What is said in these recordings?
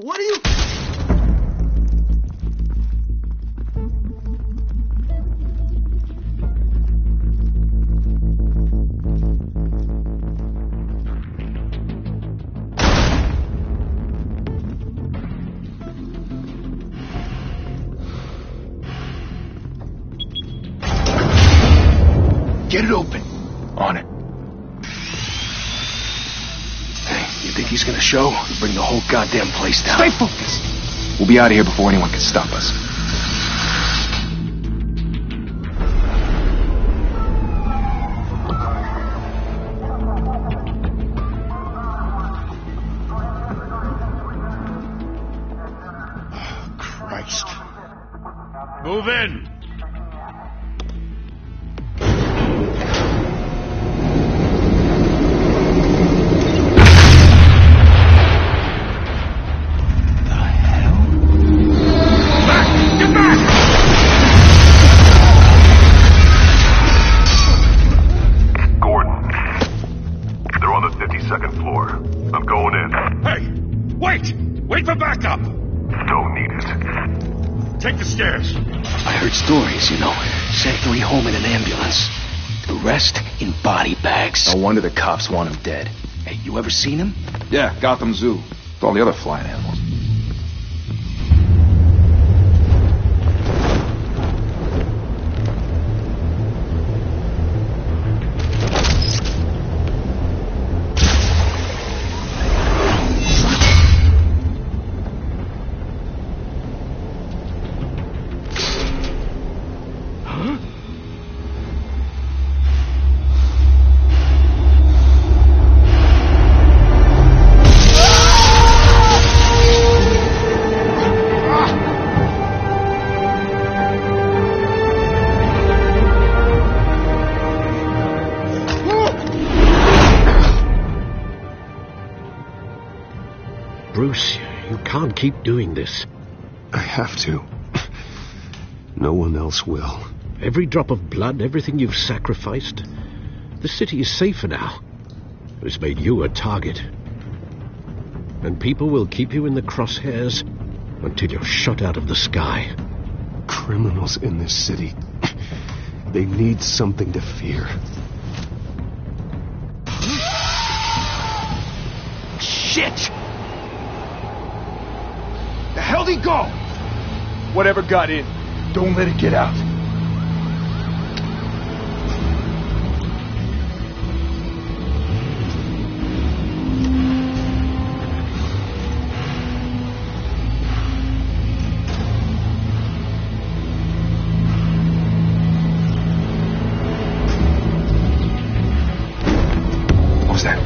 What are you... Get it open. On it. Hey, you think he's gonna show? Bring the whole goddamn place down. Stay focused. We'll be out of here before anyone can stop us. Oh, Christ. Move in. Wait for backup! Don't need it. Take the stairs. I heard stories, Sent 3 home in an ambulance. The rest in body bags. No wonder the cops want him dead. Hey, you ever seen him? Yeah, Gotham Zoo. With all the other flying animals. Bruce, you can't keep doing this. I have to. No one else will. Every drop of blood, everything you've sacrificed. The city is safer now. It's made you a target. And people will keep you in the crosshairs until you're shot out of the sky. Criminals in this city. They need something to fear. Shit! The hell'd he go? Whatever got in, don't let it get out. What was that?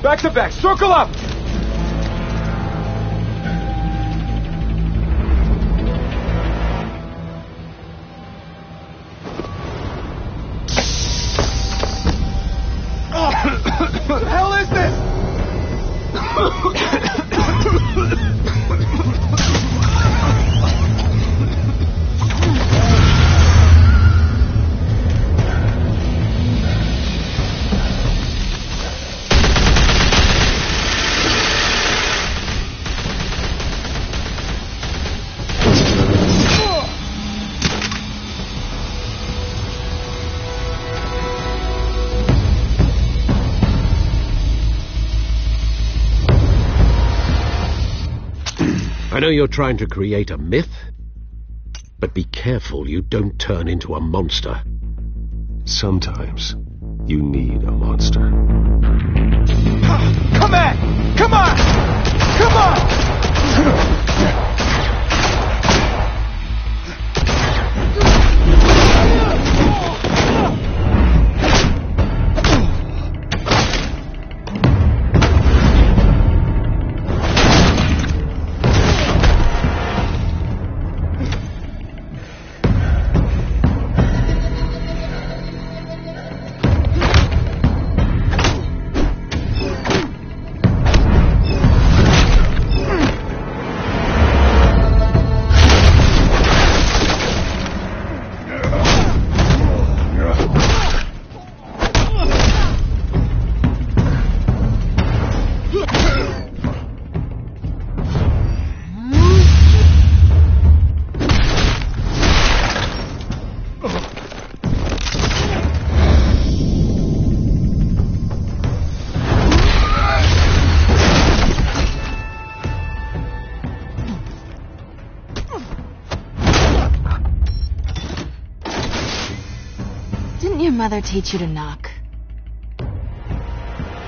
Back to back, circle up! What the hell is this? I know you're trying to create a myth, but be careful you don't turn into a monster. Sometimes you need a monster. Come on! Come on! Come on! mother teach you to knock?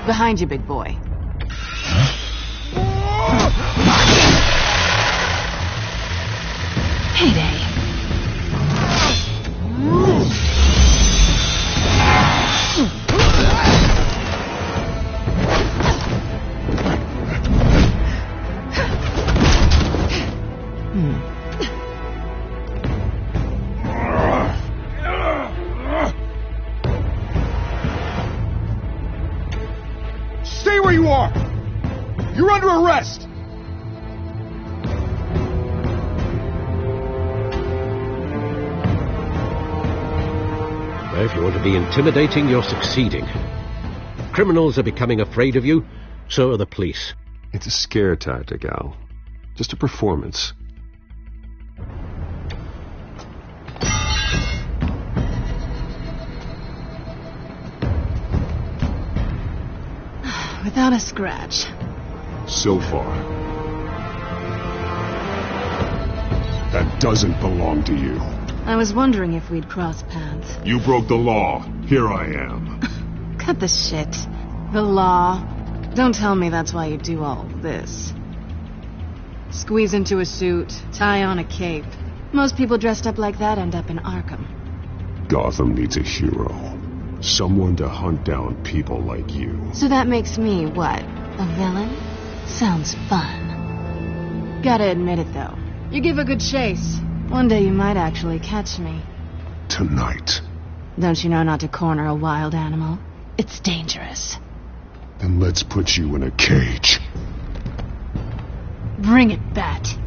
Behind you, big boy. Heyday. Stay where you are! You're under arrest! If you want to be intimidating, you're succeeding. Criminals are becoming afraid of you, so are the police. It's a scare tactic, Al. Just a performance. Without a scratch. So far. That doesn't belong to you. I was wondering if we'd cross paths. You broke the law. Here I am. Cut the shit. The law. Don't tell me that's why you do all this. Squeeze into a suit, tie on a cape. Most people dressed up like that end up in Arkham. Gotham needs a hero. Someone to hunt down people like you. So that makes me, what, a villain? Sounds fun. Gotta admit it, though. You give a good chase. One day you might actually catch me. Tonight. Don't you know not to corner a wild animal? It's dangerous. Then let's put you in a cage. Bring it, Bat.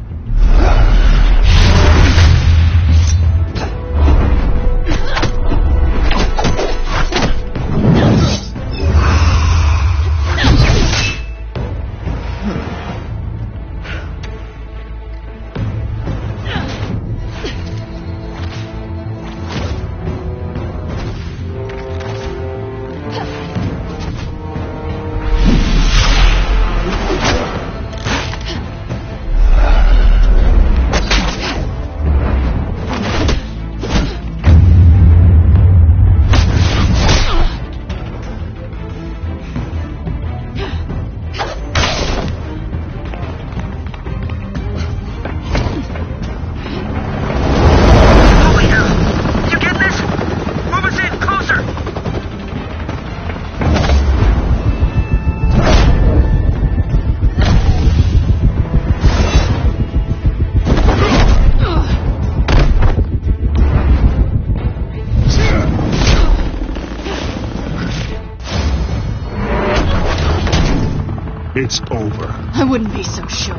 It's over. I wouldn't be so sure.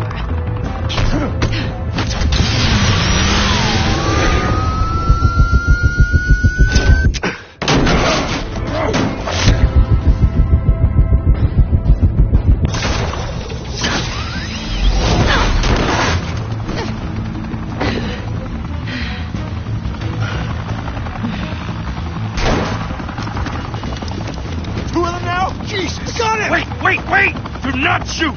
Two of them now? Jesus! Got it! Wait! Do not shoot!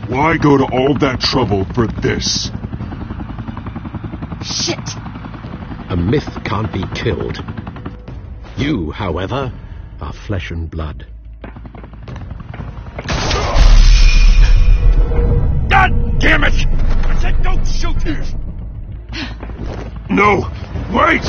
Why go to all that trouble for this? Shit! A myth can't be killed. You, however, are flesh and blood. God damn it! I said don't shoot! No! Wait!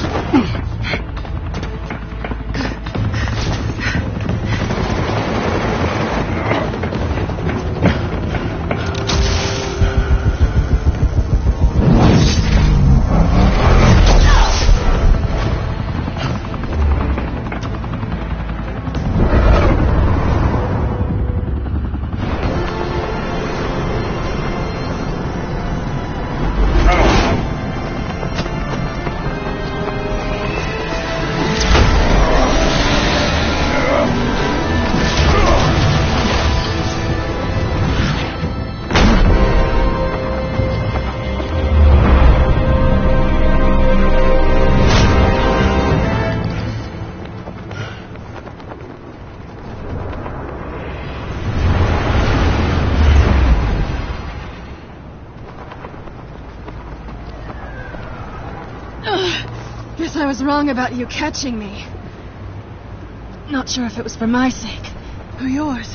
I was wrong about you catching me. Not sure if it was for my sake or yours.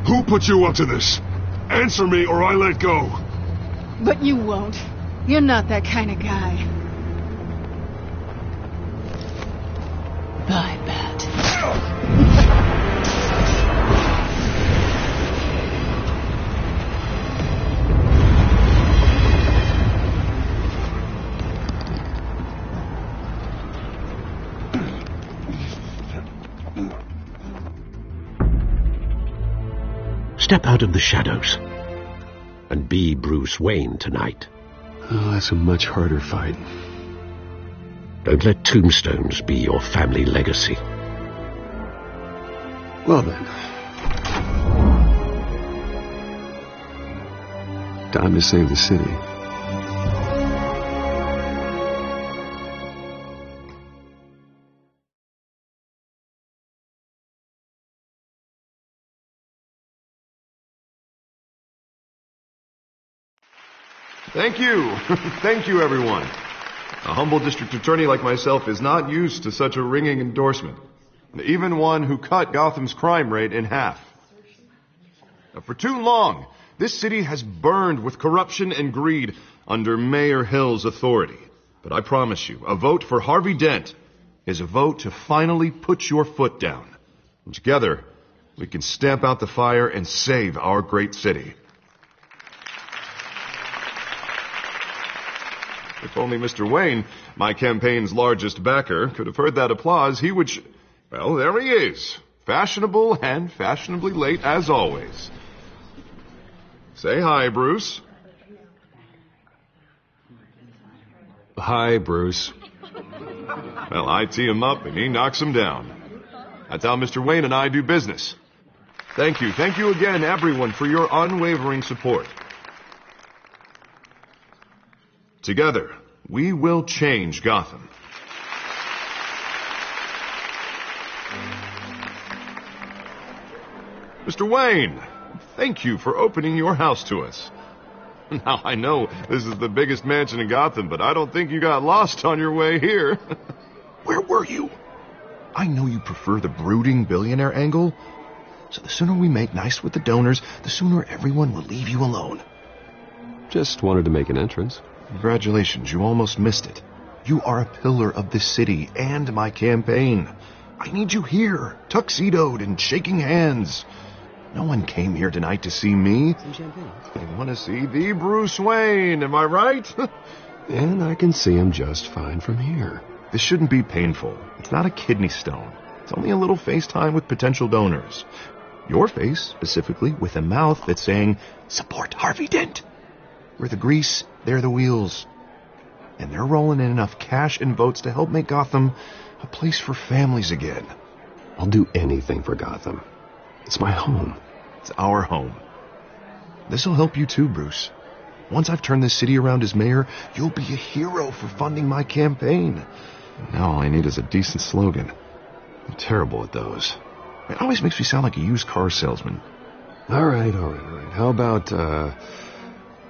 Who put you up to this? Answer me or I let go. But you won't. You're not that kind of guy. Bye, Bat. Step out of the shadows and be Bruce Wayne tonight. Oh, that's a much harder fight. Don't let tombstones be your family legacy. Well then. Time to save the city. Thank you. Thank you, everyone. A humble district attorney like myself is not used to such a ringing endorsement. Even one who cut Gotham's crime rate in half. Now, for too long, this city has burned with corruption and greed under Mayor Hill's authority. But I promise you, a vote for Harvey Dent is a vote to finally put your foot down. And together, we can stamp out the fire and save our great city. If only Mr. Wayne, my campaign's largest backer, could have heard that applause, he would... Well, there he is. Fashionable and fashionably late, as always. Say hi, Bruce. Hi, Bruce. Well, I tee him up and he knocks him down. That's how Mr. Wayne and I do business. Thank you. Thank you again, everyone, for your unwavering support. Together, we will change Gotham. Mr. Wayne, thank you for opening your house to us. Now, I know this is the biggest mansion in Gotham, but I don't think you got lost on your way here. Where were you? I know you prefer the brooding billionaire angle, so the sooner we make nice with the donors, the sooner everyone will leave you alone. Just wanted to make an entrance. Congratulations, you almost missed it. You are a pillar of this city and my campaign. I need you here, tuxedoed and shaking hands. No one came here tonight to see me. Some champagne. They want to see the Bruce Wayne, am I right? And I can see him just fine from here. This shouldn't be painful. It's not a kidney stone. It's only a little FaceTime with potential donors. Your face, specifically, with a mouth that's saying, support Harvey Dent. We're the grease, they're the wheels. And they're rolling in enough cash and votes to help make Gotham a place for families again. I'll do anything for Gotham. It's my home. It's our home. This'll help you too, Bruce. Once I've turned this city around as mayor, you'll be a hero for funding my campaign. Now all I need is a decent slogan. I'm terrible at those. It always makes me sound like a used car salesman. All right. How about,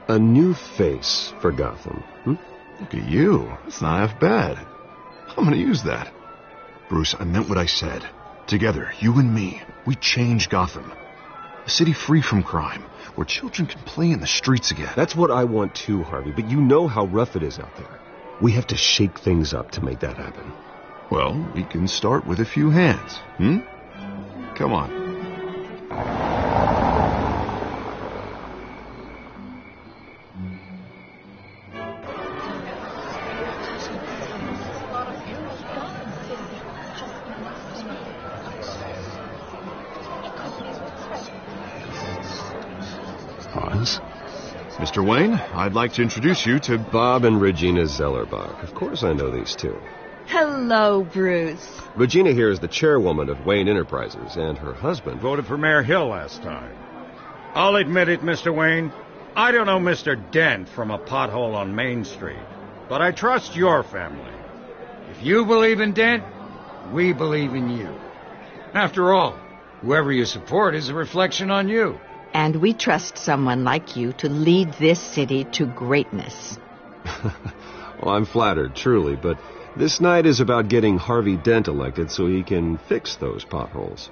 a new face for Gotham? Look at you. That's not half bad. I'm going to use that. Bruce, I meant what I said. Together, you and me, we change Gotham. A city free from crime, where children can play in the streets again. That's what I want too, Harvey, but you know how rough it is out there. We have to shake things up to make that happen. Well, we can start with a few hands, Come on. Pause. Mr. Wayne, I'd like to introduce you to Bob and Regina Zellerbach. Of course I know these two. Hello, Bruce. Regina here is the chairwoman of Wayne Enterprises, and her husband Voted for Mayor Hill last time. I'll admit it, Mr. Wayne. I don't know Mr. Dent from a pothole on Main Street, but I trust your family. If you believe in Dent, we believe in you. After all, whoever you support is a reflection on you. And we trust someone like you to lead this city to greatness. Well, I'm flattered, truly, but This night is about getting Harvey Dent elected so he can fix those potholes.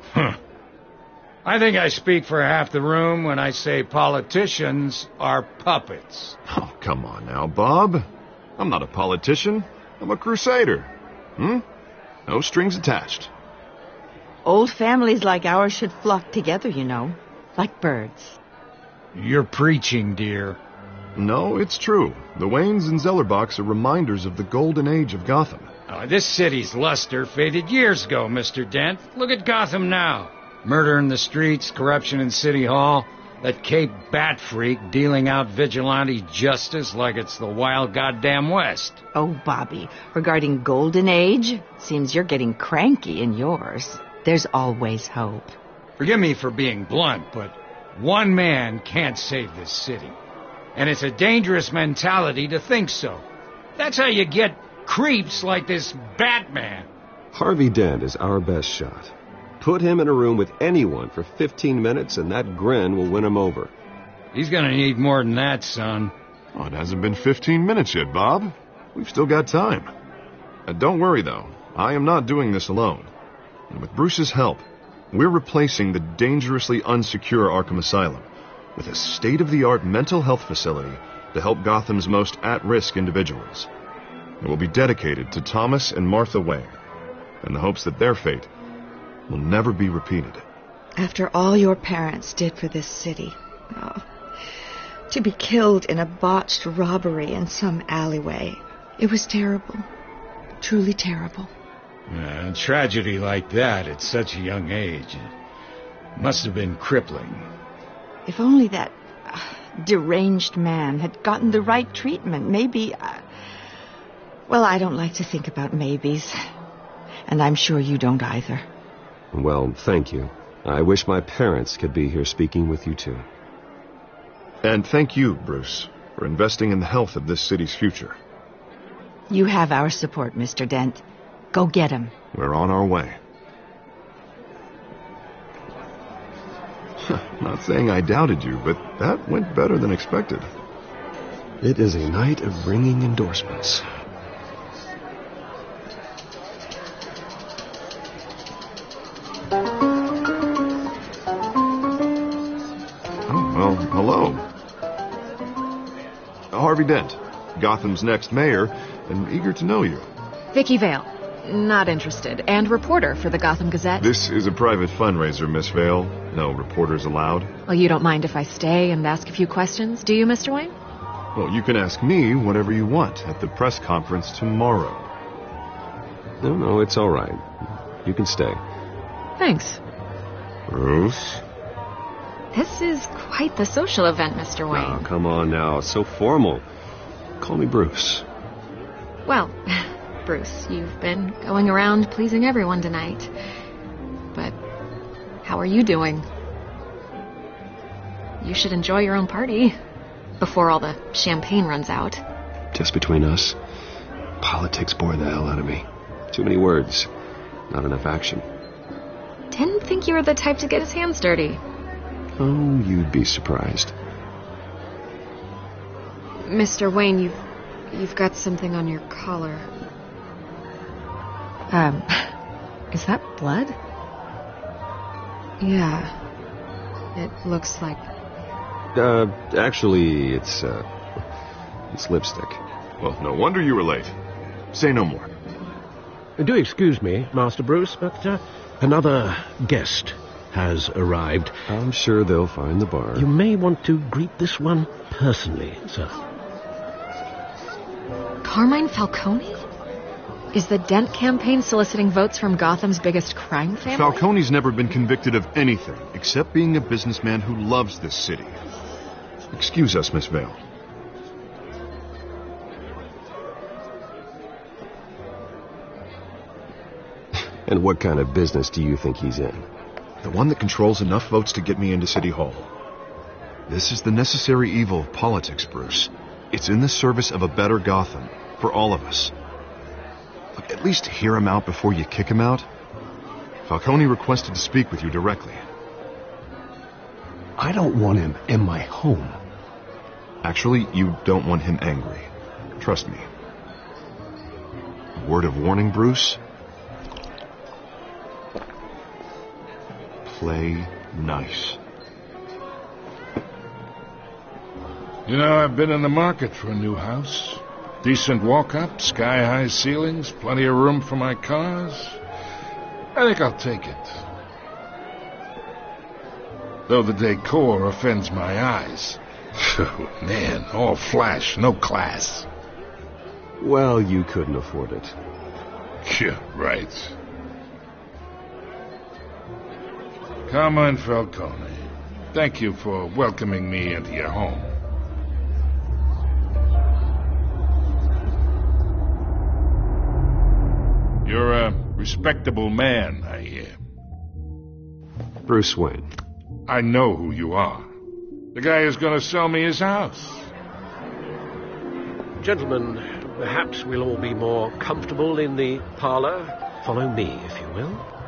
I think I speak for half the room when I say politicians are puppets. Oh, come on now, Bob. I'm not a politician. I'm a crusader. No strings attached. Old families like ours should flock together, you know, like birds. You're preaching, dear. No, it's true. The Waynes and Zellerbachs are reminders of the golden age of Gotham. This city's luster faded years ago, Mr. Dent. Look at Gotham now. Murder in the streets, corruption in City Hall, that Cape Bat freak dealing out vigilante justice like it's the wild goddamn West. Oh, Bobby, regarding Golden Age, seems you're getting cranky in yours. There's always hope. Forgive me for being blunt, but one man can't save this city. And it's a dangerous mentality to think so. That's how you get creeps like this Batman. Harvey Dent is our best shot. Put him in a room with anyone for 15 minutes and that grin will win him over. He's gonna need more than that, son. Oh, it hasn't been 15 minutes yet, Bob. We've still got time. Don't worry, though. I am not doing this alone. And with Bruce's help, we're replacing the dangerously unsecure Arkham Asylum with a state-of-the-art mental health facility to help Gotham's most at-risk individuals. It will be dedicated to Thomas and Martha Wayne, in the hopes that their fate will never be repeated. After all your parents did for this city, to be killed in a botched robbery in some alleyway, it was terrible. Truly terrible. A tragedy like that at such a young age must have been crippling. If only that deranged man had gotten the right treatment, maybe... Well, I don't like to think about maybes. And I'm sure you don't either. Well, thank you. I wish my parents could be here speaking with you, too. And thank you, Bruce, for investing in the health of this city's future. You have our support, Mr. Dent. Go get him. We're on our way. Not saying I doubted you, but that went better than expected. It is a night of ringing endorsements. Well, hello. Harvey Dent, Gotham's next mayor, and eager to know you. Vicky Vale. Not interested. And reporter for the Gotham Gazette. This is a private fundraiser, Miss Vale. No reporters allowed. Well, you don't mind if I stay and ask a few questions, do you, Mr. Wayne? Well, you can ask me whatever you want at the press conference tomorrow. No, it's all right. You can stay. Thanks. Bruce? This is quite the social event, Mr. Wayne. Oh, come on now. It's so formal. Call me Bruce. Well, Bruce, you've been going around pleasing everyone tonight. But how are you doing? You should enjoy your own party before all the champagne runs out. Just between us, politics bore the hell out of me. Too many words, not enough action. Didn't think you were the type to get his hands dirty. Oh, you'd be surprised. Mr. Wayne, you've got something on your collar. Is that blood? Yeah. It looks like... Actually, it's lipstick. Well, no wonder you were late. Say no more. Do excuse me, Master Bruce, but another guest has arrived. I'm sure they'll find the bar. You may want to greet this one personally, sir. Carmine Falcone? Is the Dent campaign soliciting votes from Gotham's biggest crime family? Falcone's never been convicted of anything except being a businessman who loves this city. Excuse us, Miss Vale. And what kind of business do you think he's in? The one that controls enough votes to get me into City Hall. This is the necessary evil of politics, Bruce. It's in the service of a better Gotham, for all of us. Look, at least hear him out before you kick him out. Falcone requested to speak with you directly. I don't want him in my home. Actually, you don't want him angry. Trust me. Word of warning, Bruce? Play nice. You know, I've been in the market for a new house. Decent walk-up, sky-high ceilings, plenty of room for my cars. I think I'll take it. Though the decor offends my eyes. Oh, man, all flash, no class. Well, you couldn't afford it. Yeah, right. Carmine Falcone, thank you for welcoming me into your home. You're a respectable man, I hear. Bruce Wayne. I know who you are. The guy who's going to sell me his house. Gentlemen, perhaps we'll all be more comfortable in the parlor. Follow me, if you will.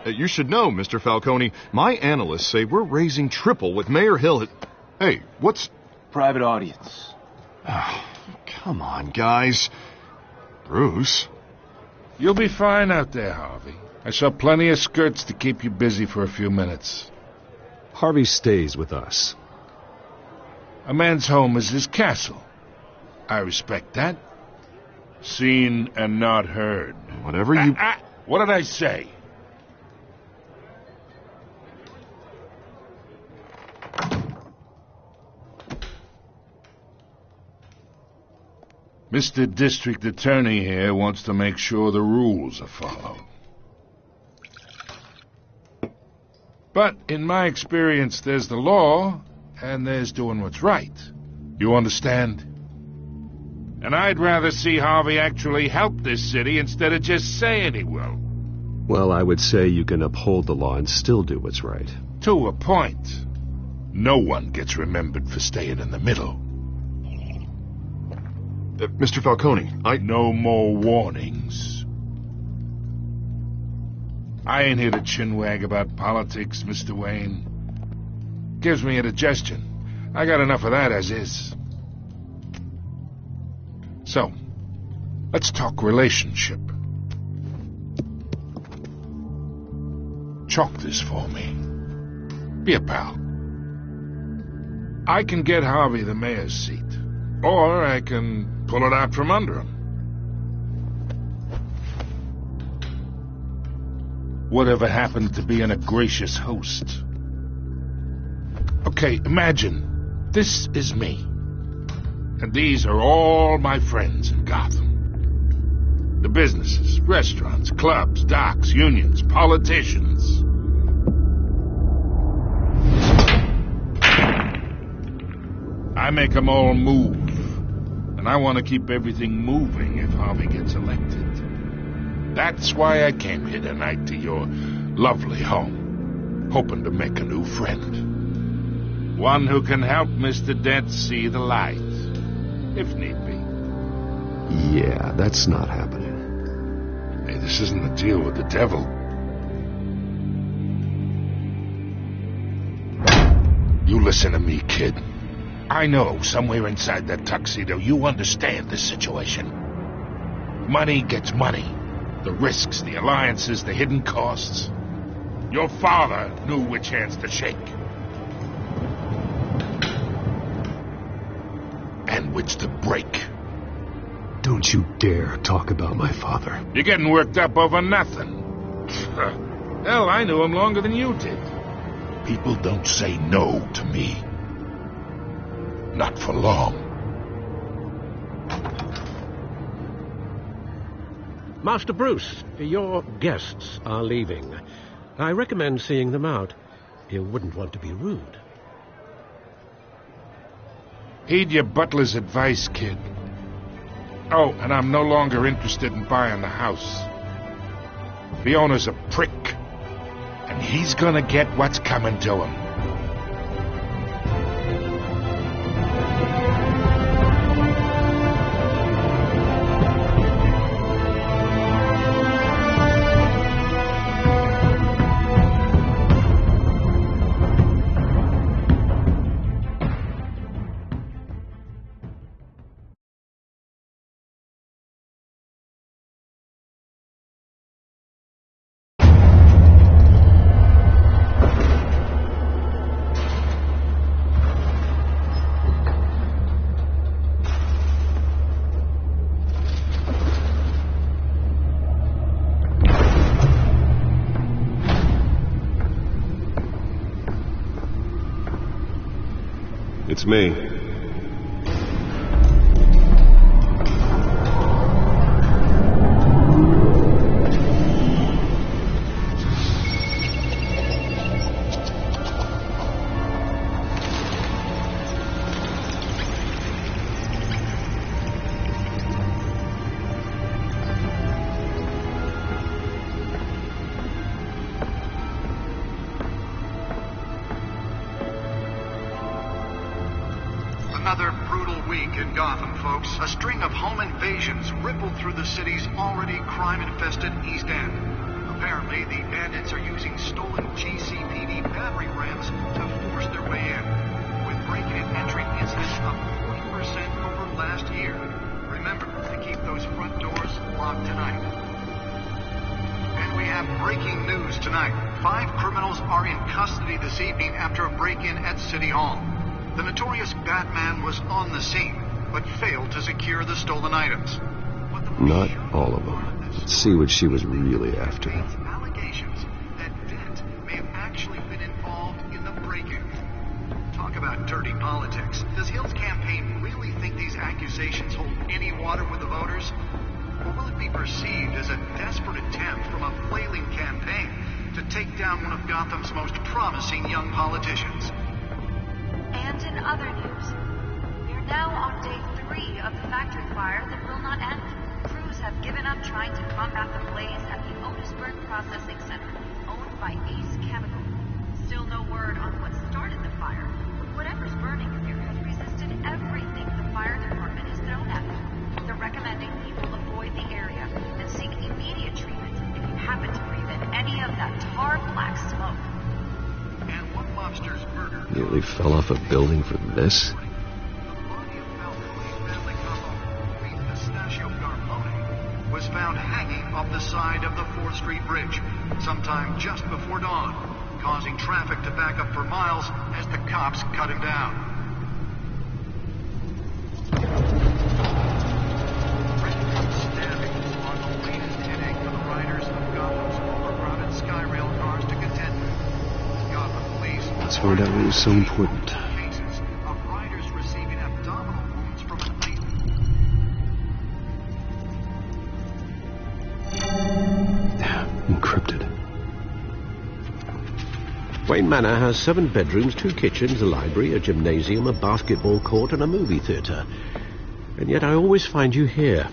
You should know, Mr. Falcone, my analysts say we're raising triple what Mayor Hill had... Hey, what's... Private audience. Oh, come on, guys. Bruce? You'll be fine out there, Harvey. I saw plenty of skirts to keep you busy for a few minutes. Harvey stays with us. A man's home is his castle. I respect that. Seen and not heard. Whatever you... What did I say? Mr. District Attorney here wants to make sure the rules are followed. But in my experience, there's the law, and there's doing what's right. You understand? And I'd rather see Harvey actually help this city instead of just saying he will. Well, I would say you can uphold the law and still do what's right. To a point. No one gets remembered for staying in the middle. Mr. Falcone, No more warnings. I ain't here to chinwag about politics, Mr. Wayne. Gives me indigestion. I got enough of that as is. So, let's talk relationship. Chalk this for me. Be a pal. I can get Harvey the mayor's seat, or I can pull it out from under him. Whatever happened to being a gracious host? Okay, imagine this is me. And these are all my friends in Gotham. The businesses, restaurants, clubs, docks, unions, politicians. I make them all move. And I want to keep everything moving if Harvey gets elected. That's why I came here tonight to your lovely home, hoping to make a new friend. One who can help Mr. Dent see the light, if need be. Yeah, that's not happening. Hey, this isn't a deal with the devil. You listen to me, kid. I know somewhere inside that tuxedo you understand this situation. Money gets money. The risks, the alliances, the hidden costs. Your father knew which hands to shake. And which to break. Don't you dare talk about my father. You're getting worked up over nothing. Hell, I knew him longer than you did. People don't say no to me. Not for long. Master Bruce, your guests are leaving. I recommend seeing them out. You wouldn't want to be rude. Heed your butler's advice, kid. Oh, and I'm no longer interested in buying the house. The owner's a prick, and he's gonna get what's coming to him. It's me. Another brutal week in Gotham, folks. A string of home invasions rippled through the city's already crime-infested East End. The Apparently, the bandits are using stolen GCPD battery rams to force their way in, with break-in and entry incidents up 40% over last year. Remember to keep those front doors locked tonight. And we have breaking news tonight. 5 criminals are in custody this evening after a break-in at City Hall. The notorious Batman was on the scene, but failed to secure the stolen items. Not all of them. Let's see what she was really after. Allegations that Dent may have actually been involved in the break-in. Talk about dirty politics. Does Hill's campaign really think these accusations hold any water with the voters? Or will it be perceived as a desperate attempt from a flailing campaign to take down one of Gotham's most promising young politicians? And in other news, we are now on day 3 of the factory fire that will not end. Crews have given up trying to combat the blaze at the Otisburg Processing Center, owned by Ace Chemical. Still no word on what started the fire, but whatever's burning here has resisted everything the fire department has thrown at it. They're recommending people avoid the area and seek immediate treatment if you happen to breathe in any of that tar black smoke. And one lobster's murder Nearly fell off a building for this? was found hanging off the side of the 4th Street Bridge sometime just before dawn, causing traffic to back up for miles as the cops cut him down. Stabbings are the latest headache for the riders of Gotham's overcrowded Skyrail cars to contend with. Gotham police... Let's find out what was so important. ...cases of riders receiving abdominal wounds from a knife. Encrypted. Wayne Manor has 7 bedrooms, 2 kitchens, a library, a gymnasium, a basketball court, and a movie theatre. And yet I always find you here,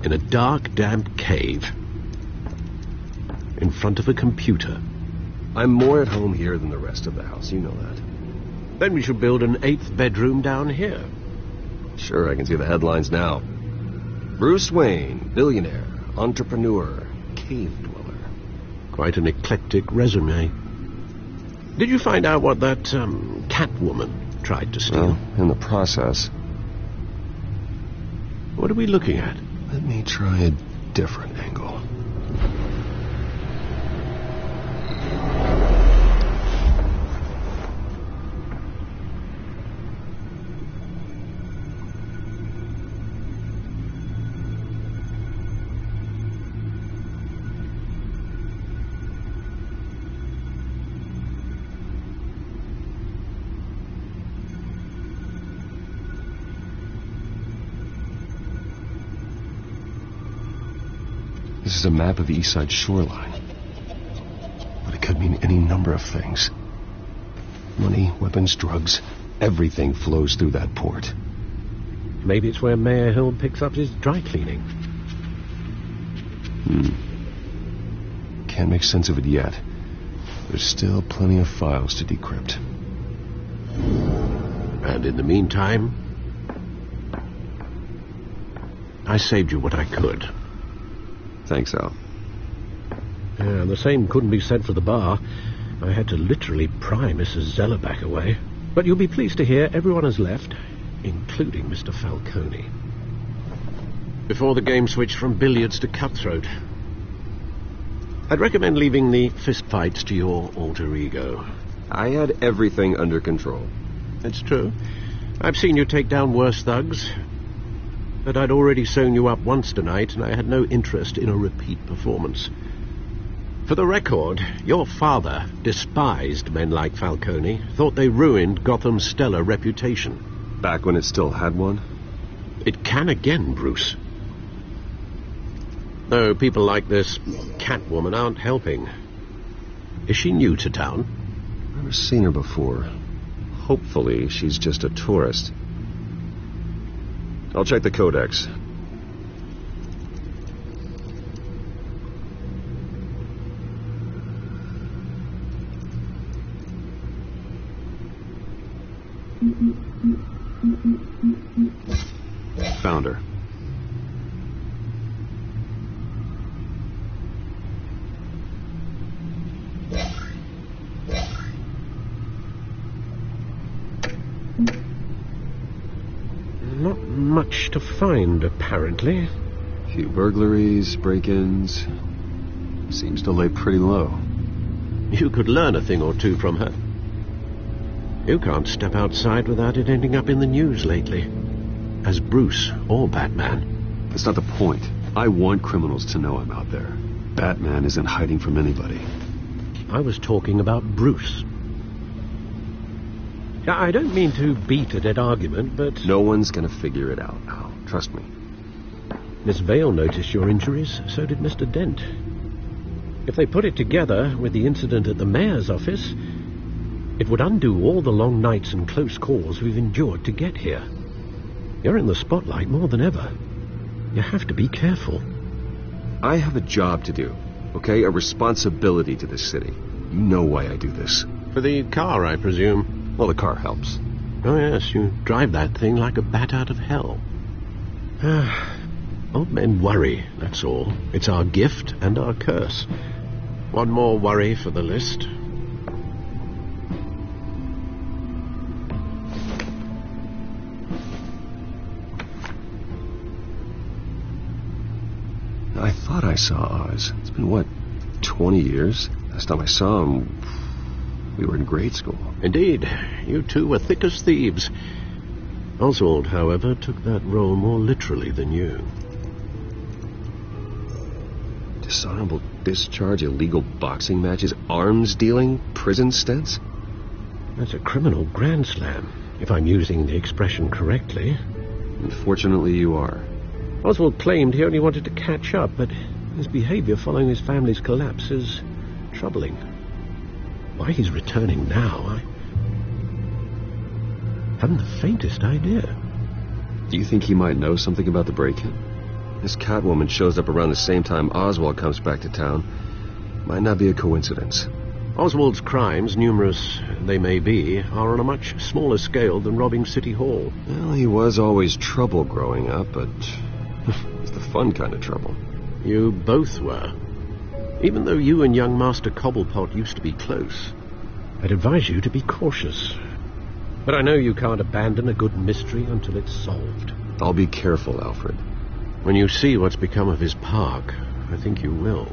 in a dark, damp cave, in front of a computer. I'm more at home here than the rest of the house, you know that. Then we should build an 8th bedroom down here. Sure, I can see the headlines now. Bruce Wayne, billionaire, entrepreneur, cave dweller. Quite an eclectic resume. Did you find out what that, Catwoman tried to steal? Well, in the process. What are we looking at? Let me try a different angle. This is a map of the East Side shoreline. But it could mean any number of things. Money, weapons, drugs, everything flows through that port. Maybe it's where Mayor Hill picks up his dry cleaning. Can't make sense of it yet. There's still plenty of files to decrypt. And in the meantime, I saved you what I could. Thanks, Al. Yeah, the same couldn't be said for the bar. I had to literally pry Mrs. Zellerback away. But you'll be pleased to hear everyone has left, including Mr. Falcone. Before the game switched from billiards to cutthroat. I'd recommend leaving the fistfights to your alter ego. I had everything under control. It's true. I've seen you take down worse thugs. But I'd already sewn you up once tonight, and I had no interest in a repeat performance. For the record, your father despised men like Falcone, thought they ruined Gotham's stellar reputation. Back when it still had one? It can again, Bruce. Though people like this Catwoman aren't helping. Is she new to town? Never seen her before. Hopefully, she's just a tourist. I'll check the codex. Found her. much to find, apparently. Few burglaries, break-ins. Seems to lay pretty low. You could learn a thing or two from her. You can't step outside without it ending up in the news lately. As Bruce or Batman. That's not the point. I want criminals to know I'm out there. Batman isn't hiding from anybody. I was talking about Bruce. I don't mean to beat a dead argument, but... No one's gonna figure it out now. Trust me. Miss Vale noticed your injuries, so did Mr. Dent. If they put it together with the incident at the mayor's office, it would undo all the long nights and close calls we've endured to get here. You're in the spotlight more than ever. You have to be careful. I have a job to do, okay? A responsibility to this city. You know why I do this. For the car, I presume. Well, the car helps. Oh, yes, you drive that thing like a bat out of hell. Old men worry, that's all. It's our gift and our curse. One more worry for the list. I thought I saw Oz. It's been, what, 20 years? Last time I saw him, we were in grade school. Indeed. You two were thick as thieves. Oswald, however, took that role more literally than you. Dishonorable discharge, illegal boxing matches, arms dealing, prison stints? That's a criminal grand slam, if I'm using the expression correctly. Unfortunately, you are. Oswald claimed he only wanted to catch up, but his behavior following his family's collapse is troubling. Why he's returning now, I haven't the faintest idea. Do you think he might know something about the break-in? This Catwoman shows up around the same time Oswald comes back to town. Might not be a coincidence. Oswald's crimes, numerous they may be, are on a much smaller scale than robbing City Hall. Well, he was always trouble growing up, but it's the fun kind of trouble. You both were. Even though you and young Master Cobblepot used to be close, I'd advise you to be cautious. But I know you can't abandon a good mystery until it's solved. I'll be careful, Alfred. When you see what's become of his park, I think you will.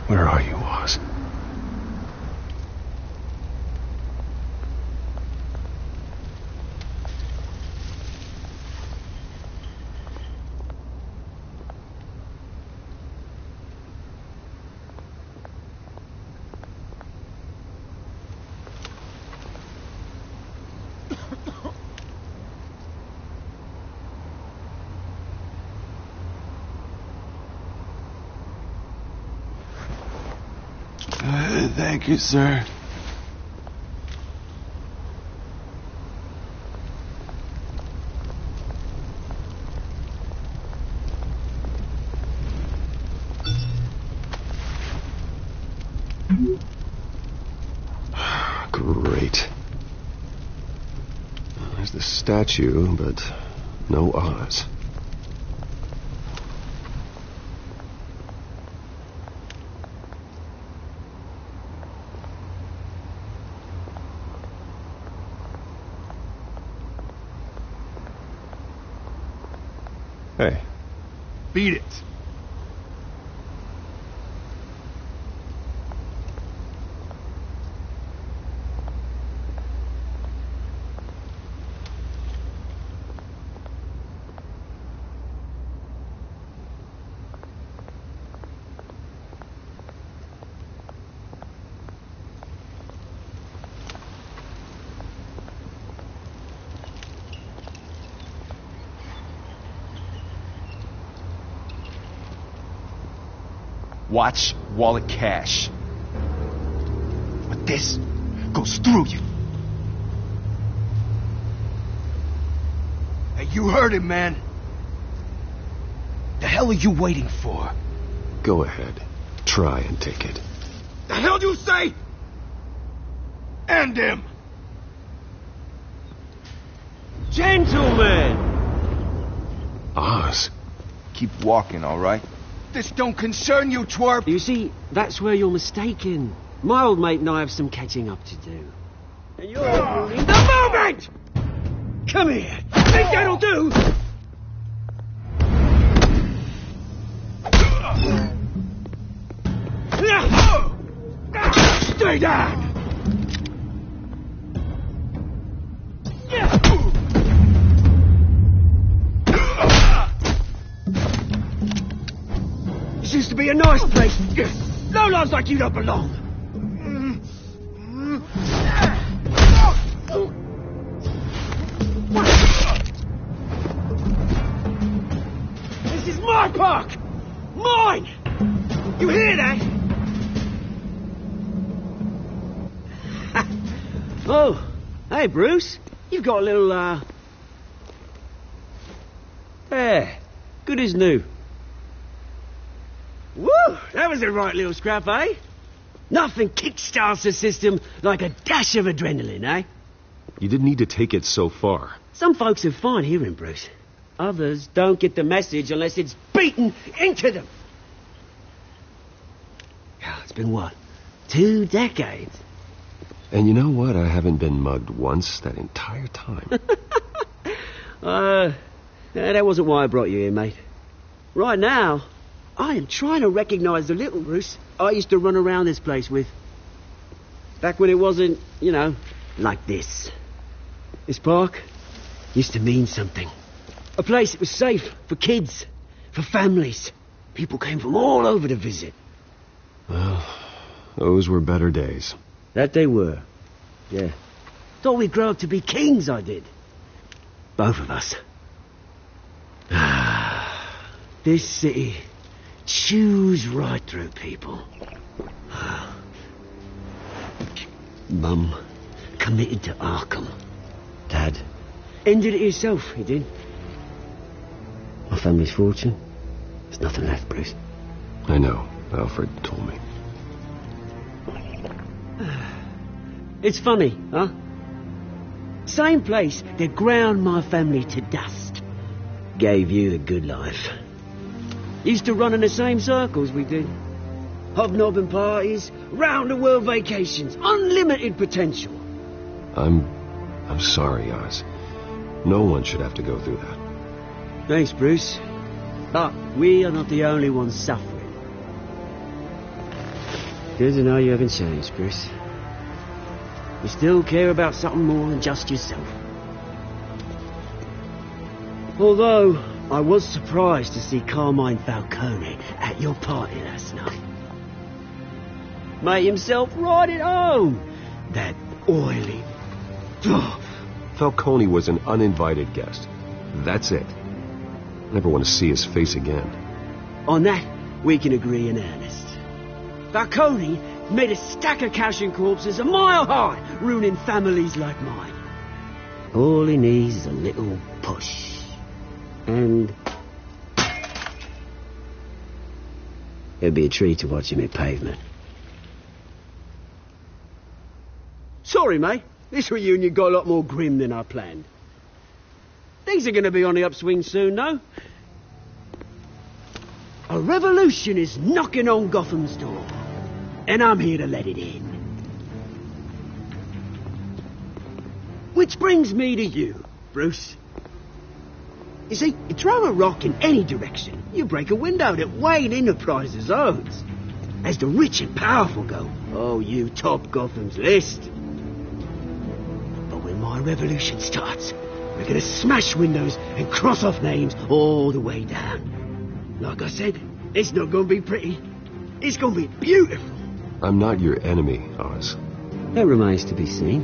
Where are you, Oz? Thank you, sir. Great. There's the statue, but no Oz. Hey. Beat it. Watch wallet cash. But this goes through you. Hey, you heard him, man. hell are you waiting for? Go ahead. Try and take it. The hell do you say? End him! Gentlemen! Oz. Keep walking, all right? This don't concern you, twerp! You see, that's where you're mistaken. My old mate and I have some catching up to do. And you're ruining the moment! Come here! Think that'll do? Stay down! This used to be a nice place. Lowlifes like you don't belong. This is my park! Mine! You hear that? Oh, hey, Bruce. You've got a little, There. Good as new. Woo! That was a right little scrap, eh? Nothing kickstarts the system like a dash of adrenaline, eh? You didn't need to take it so far. Some folks are fine hearing, Bruce. Others don't get the message unless it's beaten into them. It's been, what, 2 decades? And you know what? I haven't been mugged once that entire time. That wasn't why I brought you here, mate. Right now, I am trying to recognize the little Bruce I used to run around this place with. Back when it wasn't, you know, like this. This park used to mean something. A place that was safe for kids, for families. People came from all over to visit. Well, those were better days. That they were. Yeah. Thought we'd grow up to be kings, I did. Both of us. This city chews right through people. Mum committed to Arkham. Dad ended it himself, he did. My family's fortune. There's nothing left, Bruce. I know. Alfred told me. It's funny, huh? Same place that ground my family to dust gave you the good life. Used to run in the same circles we did. Hobnobbing parties, round-the-world vacations, unlimited potential. I'm sorry, Oz. No one should have to go through that. Thanks, Bruce. But we are not the only ones suffering. Good to know you haven't changed, Bruce. You still care about something more than just yourself. Although, I was surprised to see Carmine Falcone at your party last night. Made himself right at home. That oily... Falcone was an uninvited guest. That's it. Never want to see his face again. On that, we can agree in earnest. Falcone made a stack of cash and corpses a mile high, ruining families like mine. All he needs is a little push. And... it'd be a treat to watch him hit pavement. Sorry, mate. This reunion got a lot more grim than I planned. Things are going to be on the upswing soon, though. A revolution is knocking on Gotham's door. And I'm here to let it in. Which brings me to you, Bruce. You see, you throw a rock in any direction, you break a window that Wayne Enterprises owns. As the rich and powerful go, oh, you top Gotham's list. But when my revolution starts, we're going to smash windows and cross off names all the way down. Like I said, it's not going to be pretty. It's going to be beautiful. I'm not your enemy, Oz. That remains to be seen,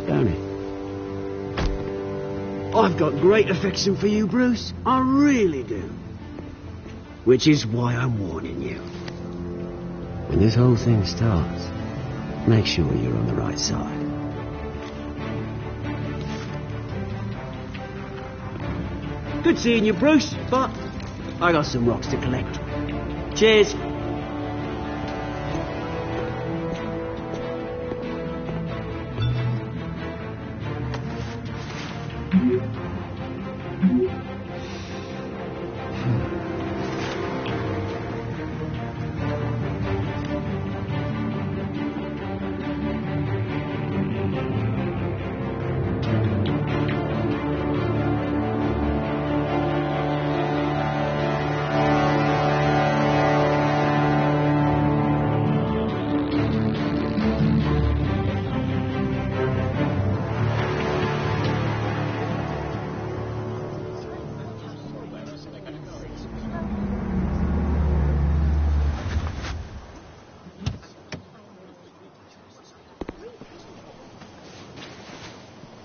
don't it? I've got great affection for you, Bruce. I really do. Which is why I'm warning you. When this whole thing starts, make sure you're on the right side. Good seeing you, Bruce, but I got some rocks to collect. Cheers.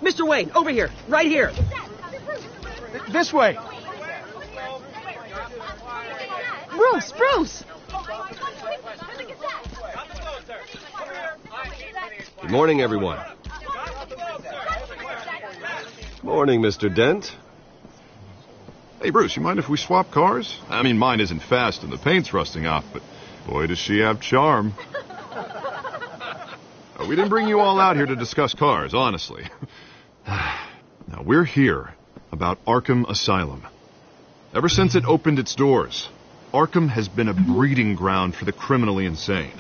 Mr. Wayne, over here. Right here. This way. Bruce! Good morning, everyone. Morning, Mr. Dent. Hey, Bruce, you mind if we swap cars? I mean, mine isn't fast and the paint's rusting off, but boy, does she have charm. We didn't bring you all out here to discuss cars, honestly. Now, we're here about Arkham Asylum. Ever since it opened its doors, Arkham has been a breeding ground for the criminally insane.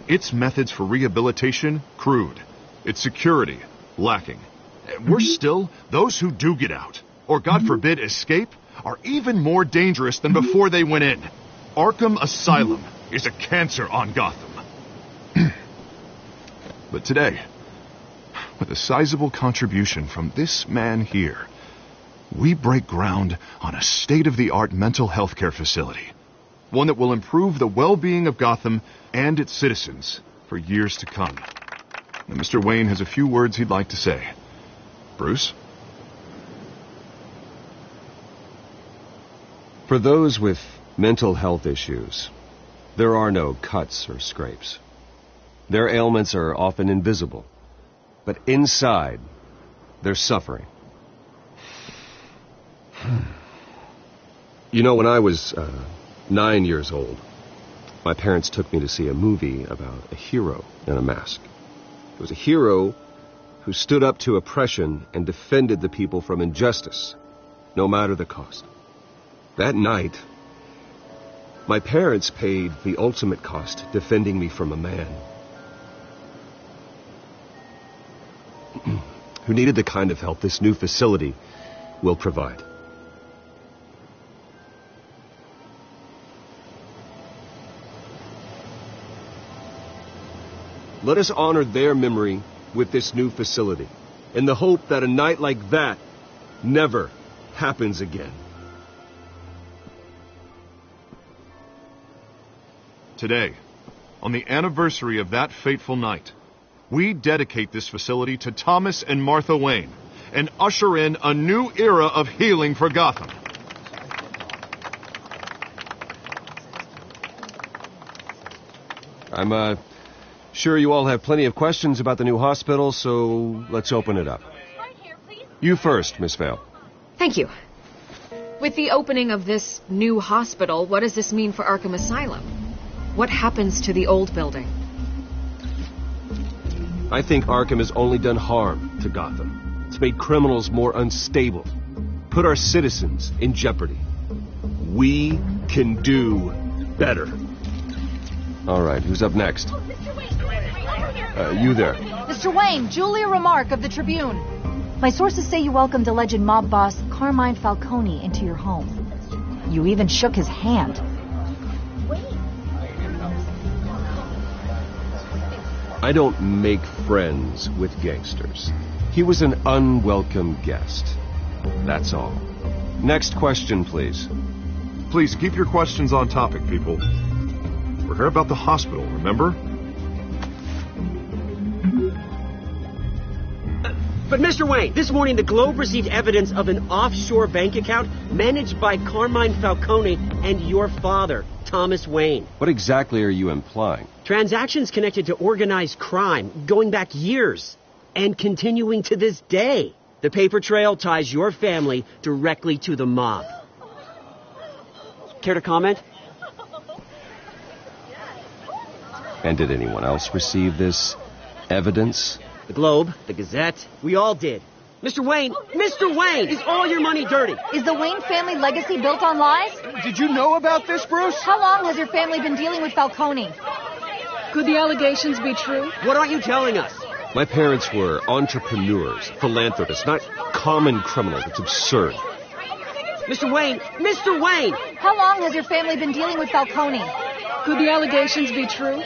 Its methods for rehabilitation, crude. Its security, lacking. Worse still, those who do get out, or God forbid escape, are even more dangerous than before they went in. Arkham Asylum is a cancer on Gotham. But today, with a sizable contribution from this man here, we break ground on a state-of-the-art mental health care facility. One that will improve the well-being of Gotham and its citizens for years to come. And Mr. Wayne has a few words he'd like to say. Bruce? For those with mental health issues, there are no cuts or scrapes. Their ailments are often invisible, but inside, they're suffering. You know, when I was 9 years old, my parents took me to see a movie about a hero in a mask. It was a hero who stood up to oppression and defended the people from injustice, no matter the cost. That night, my parents paid the ultimate cost defending me from a man who needed the kind of help this new facility will provide. Let us honor their memory with this new facility, in the hope that a night like that never happens again. Today, on the anniversary of that fateful night, we dedicate this facility to Thomas and Martha Wayne and usher in a new era of healing for Gotham. I'm sure you all have plenty of questions about the new hospital, so let's open it up. You first, Miss Vale. Thank you. With the opening of this new hospital, what does this mean for Arkham Asylum? What happens to the old building? I think Arkham has only done harm to Gotham. It's made criminals more unstable, put our citizens in jeopardy. We can do better. All right, who's up next? You there. Mr. Wayne, Julia Remark of the Tribune. My sources say you welcomed alleged mob boss Carmine Falcone into your home. You even shook his hand. I don't make friends with gangsters. He was an unwelcome guest. That's all. Next question, please. Please keep your questions on topic, people. We're here about the hospital, remember? But Mr. Wayne, this morning the Globe received evidence of an offshore bank account managed by Carmine Falcone and your father, Thomas Wayne. What exactly are you implying? Transactions connected to organized crime going back years and continuing to this day. The paper trail ties your family directly to the mob. Care to comment? And did anyone else receive this evidence? The Globe, the Gazette, we all did. Mr. Wayne, is all your money dirty? Is the Wayne family legacy built on lies? Did you know about this, Bruce? How long has your family been dealing with Falcone? Could the allegations be true? What aren't you telling us? My parents were entrepreneurs, philanthropists, not common criminals. It's absurd. Mr. Wayne! How long has your family been dealing with Falcone? Could the allegations be true?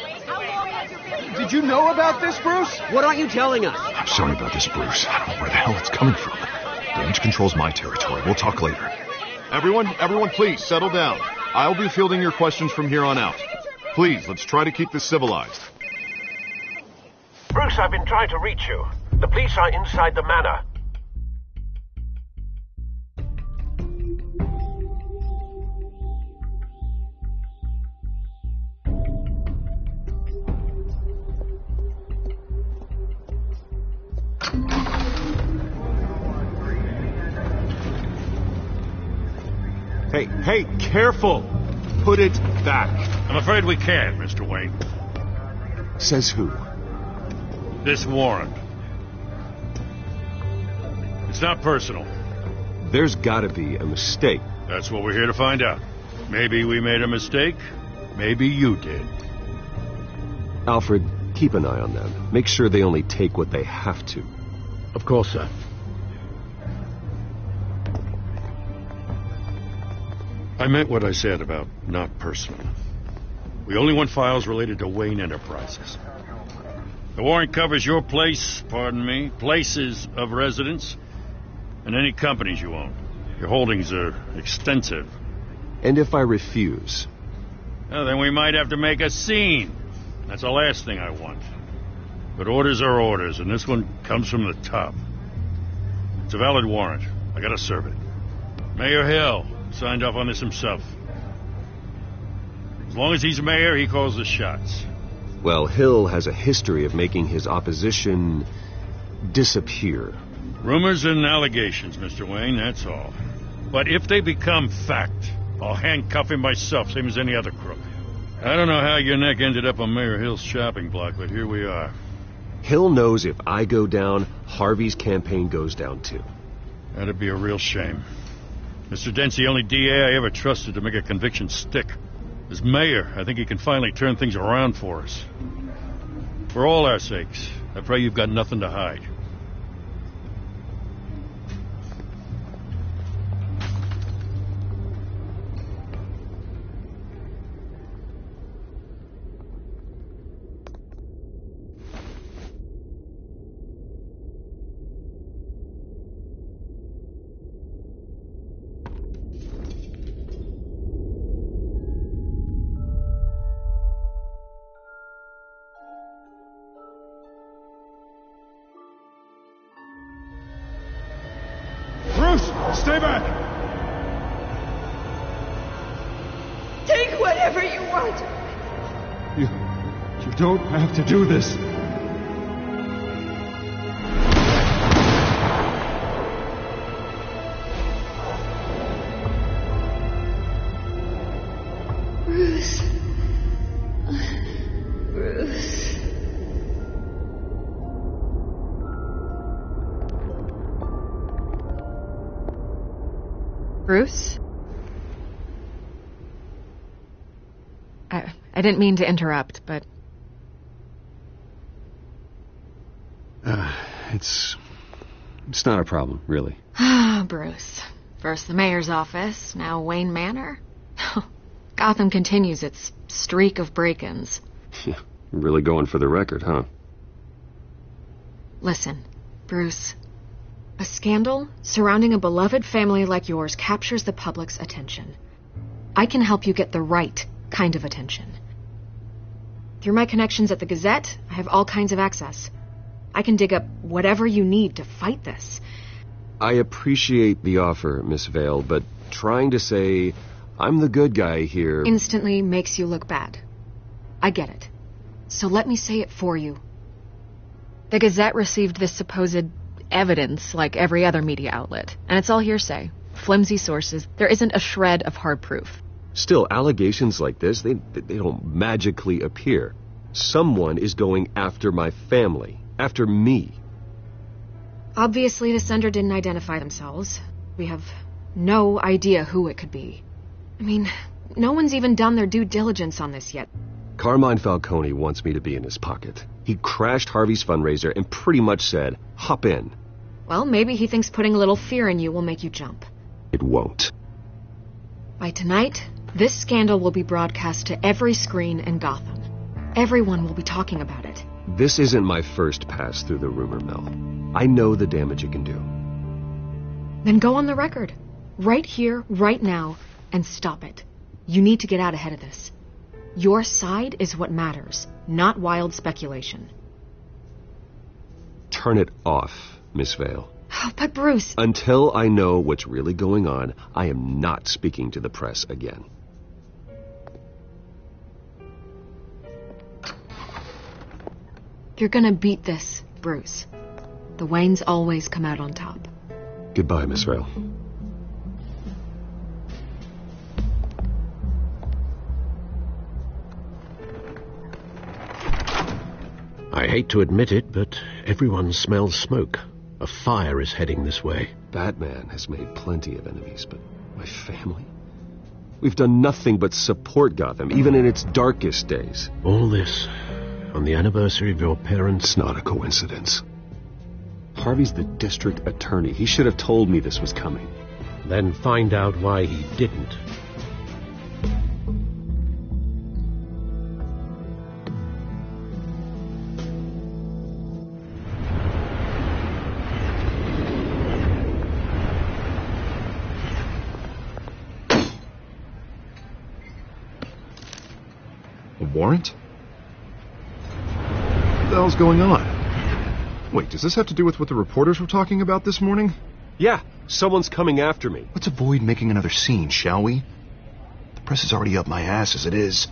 Did you know about this, Bruce? What aren't you telling us? I'm sorry about this, Bruce. I don't know where the hell it's coming from. Damage control's my territory. We'll talk later. Everyone, please, settle down. I'll be fielding your questions from here on out. Please, let's try to keep this civilized. Bruce, I've been trying to reach you. The police are inside the manor. Hey, careful! Put it back. I'm afraid we can't, Mr. Wayne. Says who? This warrant. It's not personal. There's gotta be a mistake. That's what we're here to find out. Maybe we made a mistake. Maybe you did. Alfred, keep an eye on them. Make sure they only take what they have to. Of course, sir. I meant what I said about not personal. We only want files related to Wayne Enterprises. The warrant covers your places of residence, and any companies you own. Your holdings are extensive. And if I refuse? Well, then we might have to make a scene. That's the last thing I want. But orders are orders, and this one comes from the top. It's a valid warrant. I gotta serve it. Mayor Hill signed off on this himself. As long as he's mayor, he calls the shots. Well, Hill has a history of making his opposition disappear. Rumors and allegations, Mr. Wayne, that's all. But if they become fact, I'll handcuff him myself, same as any other crook. I don't know how your neck ended up on Mayor Hill's shopping block, but here we are. Hill knows if I go down, Harvey's campaign goes down too. That'd be a real shame. Mr. Dent's the only DA I ever trusted to make a conviction stick. As mayor, I think he can finally turn things around for us. For all our sakes, I pray you've got nothing to hide. Stay back! Take whatever you want. You don't have to do this. Bruce. Bruce. Bruce? I didn't mean to interrupt, but... It's not a problem, really. Ah, Bruce. First the mayor's office, now Wayne Manor. Gotham continues its streak of break-ins. Yeah, really going for the record, huh? Listen, Bruce. A scandal surrounding a beloved family like yours captures the public's attention. I can help you get the right kind of attention. Through my connections at the Gazette, I have all kinds of access. I can dig up whatever you need to fight this. I appreciate the offer, Miss Vale, but trying to say I'm the good guy here... instantly makes you look bad. I get it. So let me say it for you. The Gazette received this supposed evidence like every other media outlet, and it's all hearsay. Flimsy sources. There isn't a shred of hard proof. Still, allegations like this, they don't magically appear. Someone is going after my family, after me. Obviously, the sender didn't identify themselves. We have no idea who it could be. I mean, no one's even done their due diligence on this yet. Carmine Falcone wants me to be in his pocket. He crashed Harvey's fundraiser and pretty much said, hop in. Well, maybe he thinks putting a little fear in you will make you jump. It won't. By tonight, this scandal will be broadcast to every screen in Gotham. Everyone will be talking about it. This isn't my first pass through the rumor mill. I know the damage it can do. Then go on the record. Right here, right now, and stop it. You need to get out ahead of this. Your side is what matters, not wild speculation. Turn it off, Miss Vale. Oh, but Bruce... Until I know what's really going on, I am not speaking to the press again. You're gonna beat this, Bruce. The Waynes always come out on top. Goodbye, Miss Vale. I hate to admit it, but everyone smells smoke. A fire is heading this way. Batman has made plenty of enemies, but my family? We've done nothing but support Gotham, even in its darkest days. All this on the anniversary of your parents'... It's not a coincidence. Harvey's the district attorney. He should have told me this was coming. Then find out why he didn't. A warrant? What the hell's going on? Wait, does this have to do with what the reporters were talking about this morning? Yeah, someone's coming after me. Let's avoid making another scene, shall we? The press is already up my ass as it is.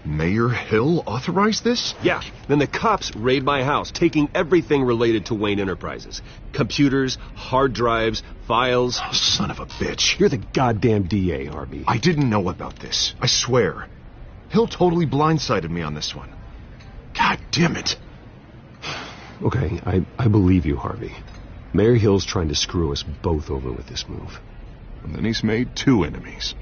Mayor Hill authorized this? Yeah, then the cops raid my house, taking everything related to Wayne Enterprises. Computers, hard drives, files. Oh, son of a bitch. You're the goddamn DA, Harvey. I didn't know about this. I swear. Hill totally blindsided me on this one. God damn it. Okay, I believe you, Harvey. Mayor Hill's trying to screw us both over with this move. And then he's made 2 enemies.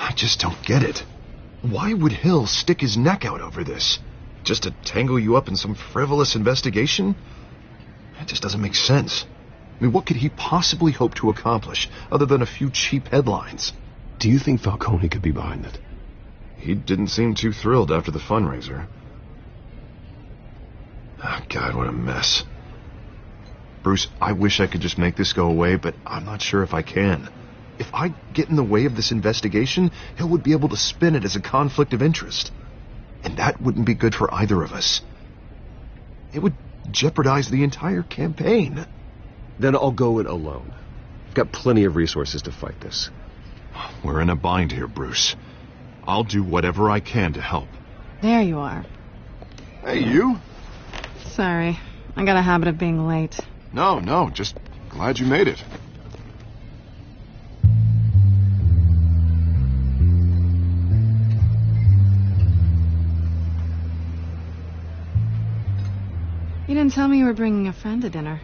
I just don't get it. Why would Hill stick his neck out over this? Just to tangle you up in some frivolous investigation? That just doesn't make sense. I mean, what could he possibly hope to accomplish other than a few cheap headlines? Do you think Falcone could be behind it? He didn't seem too thrilled after the fundraiser. Oh, God, what a mess. Bruce, I wish I could just make this go away, but I'm not sure if I can. If I get in the way of this investigation, Hill would be able to spin it as a conflict of interest. And that wouldn't be good for either of us. It would jeopardize the entire campaign. Then I'll go it alone. I've got plenty of resources to fight this. We're in a bind here, Bruce. I'll do whatever I can to help. There you are. Hey, you. Sorry. I got a habit of being late. No, just glad you made it. You didn't tell me you were bringing a friend to dinner.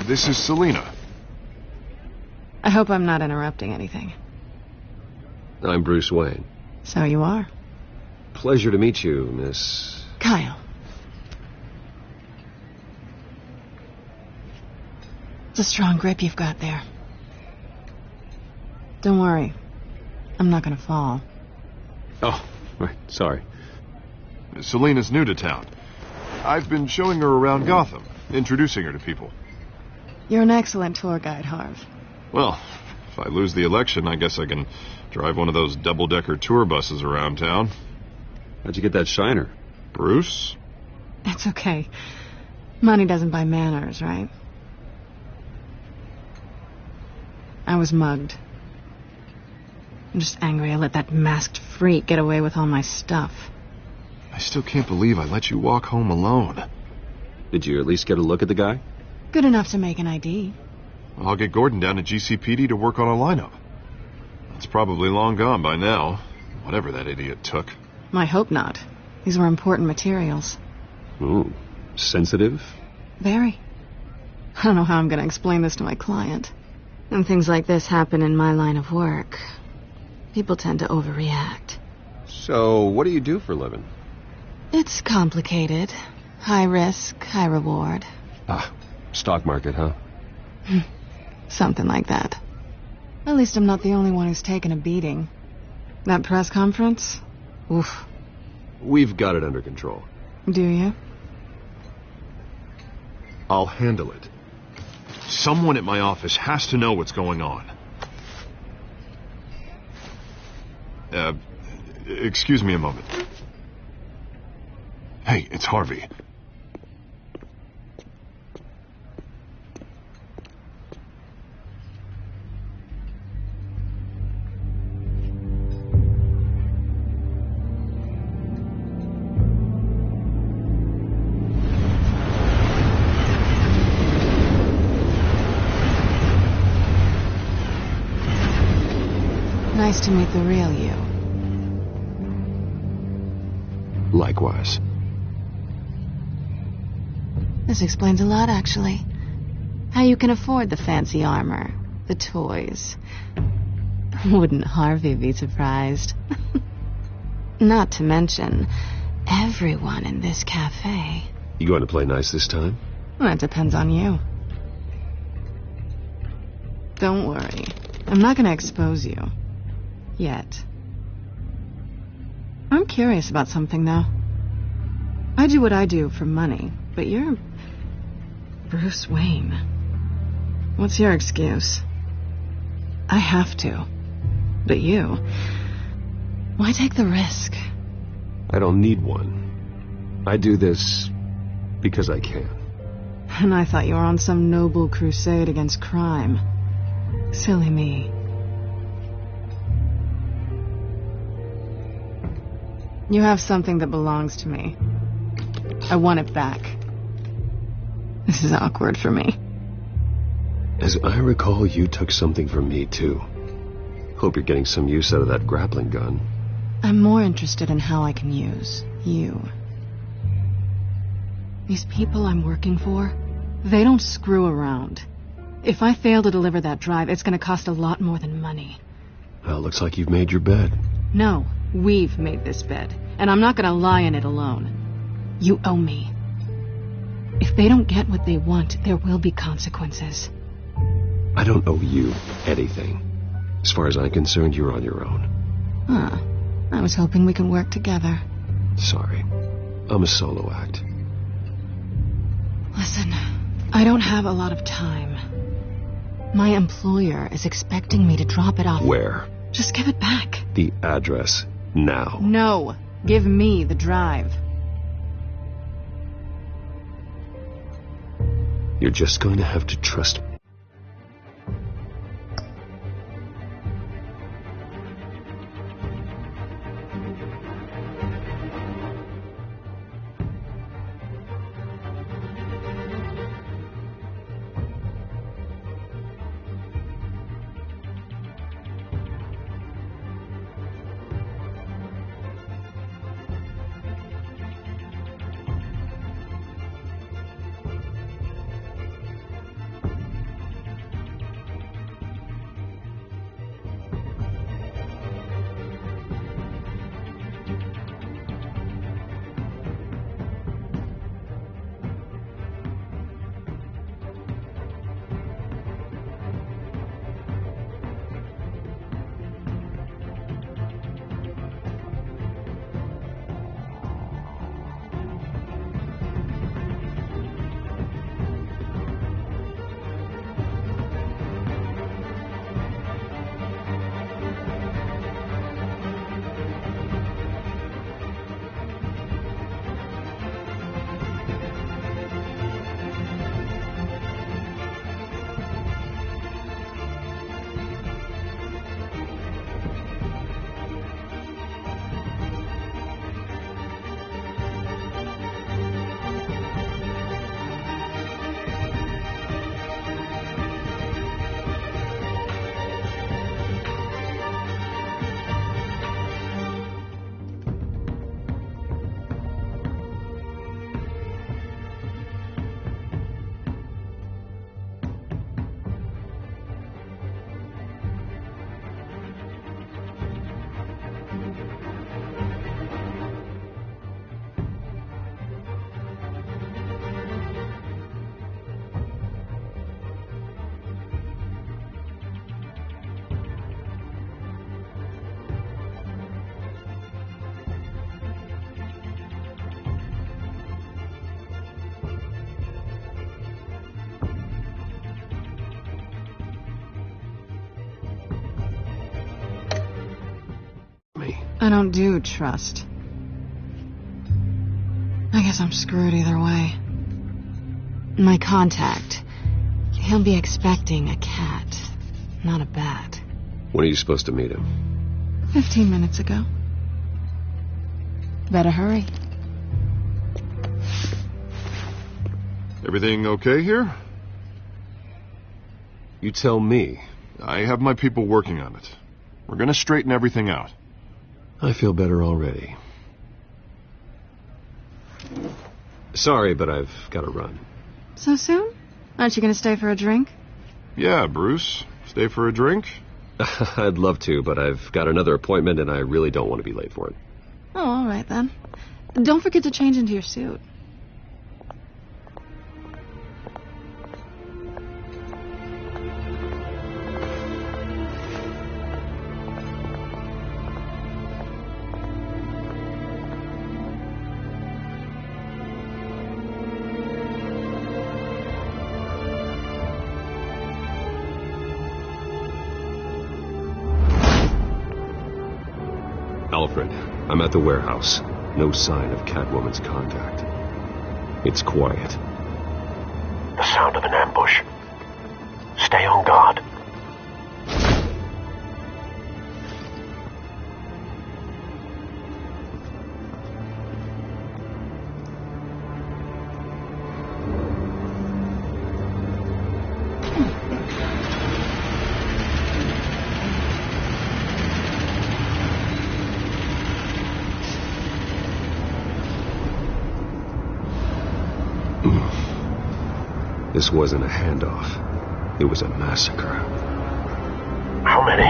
This is Selena. I hope I'm not interrupting anything. I'm Bruce Wayne. So you are. Pleasure to meet you, Miss... Kyle. It's a strong grip you've got there. Don't worry. I'm not gonna fall. Oh, right. Sorry. Selena's new to town. I've been showing her around Gotham, introducing her to people. You're an excellent tour guide, Harv. Well, if I lose the election, I guess I can drive one of those double-decker tour buses around town. How'd you get that shiner? Bruce? It's okay. Money doesn't buy manners, right? I was mugged. I'm just angry I let that masked freak get away with all my stuff. I still can't believe I let you walk home alone. Did you at least get a look at the guy? Good enough to make an ID. I'll get Gordon down to GCPD to work on a lineup. It's probably long gone by now, whatever that idiot took. I hope not. These were important materials. Ooh, sensitive? Very. I don't know how I'm going to explain this to my client. When things like this happen in my line of work, people tend to overreact. So, what do you do for a living? It's complicated. High risk, high reward. Ah, stock market, huh? Something like that. At least I'm not the only one who's taken a beating. That press conference? Oof. We've got it under control. Do you? I'll handle it. Someone at my office has to know what's going on. Excuse me a moment. Hey, it's Harvey. Nice to meet the real you. Likewise. This explains a lot, actually. How you can afford the fancy armor, the toys. Wouldn't Harvey be surprised? Not to mention, everyone in this cafe. You going to play nice this time? Well, that depends on you. Don't worry. I'm not going to expose you. Yet. I'm curious about something, though. I do what I do for money, but you're Bruce Wayne. What's your excuse? I have to. But you... why take the risk? I don't need one. I do this because I can. And I thought you were on some noble crusade against crime. Silly me. You have something that belongs to me. I want it back. This is awkward for me. As I recall, you took something from me, too. Hope you're getting some use out of that grappling gun. I'm more interested in how I can use you. These people I'm working for, they don't screw around. If I fail to deliver that drive, it's going to cost a lot more than money. Well, looks like you've made your bed. No, we've made this bed, and I'm not gonna lie in it alone. You owe me. If they don't get what they want, there will be consequences. I don't owe you anything. As far as I'm concerned, you're on your own. Huh. I was hoping we could work together. Sorry. I'm a solo act. Listen, I don't have a lot of time. My employer is expecting me to drop it off. Where? Just give it back. The address, now. No. Give me the drive. You're just going to have to trust me. I don't do trust. I guess I'm screwed either way. My contact, he'll be expecting a cat, not a bat. When are you supposed to meet him? 15 minutes ago. Better hurry. Everything okay here? You tell me. I have my people working on it. We're gonna straighten everything out. I feel better already. Sorry, but I've got to run. So soon? Aren't you going to stay for a drink? Yeah, Bruce. Stay for a drink? I'd love to, but I've got another appointment and I really don't want to be late for it. Oh, all right then. Don't forget to change into your suit. Alfred, I'm at the warehouse. No sign of Catwoman's contact. It's quiet. The sound of an ambush. Stay on guard. This wasn't a handoff. It was a massacre. How many?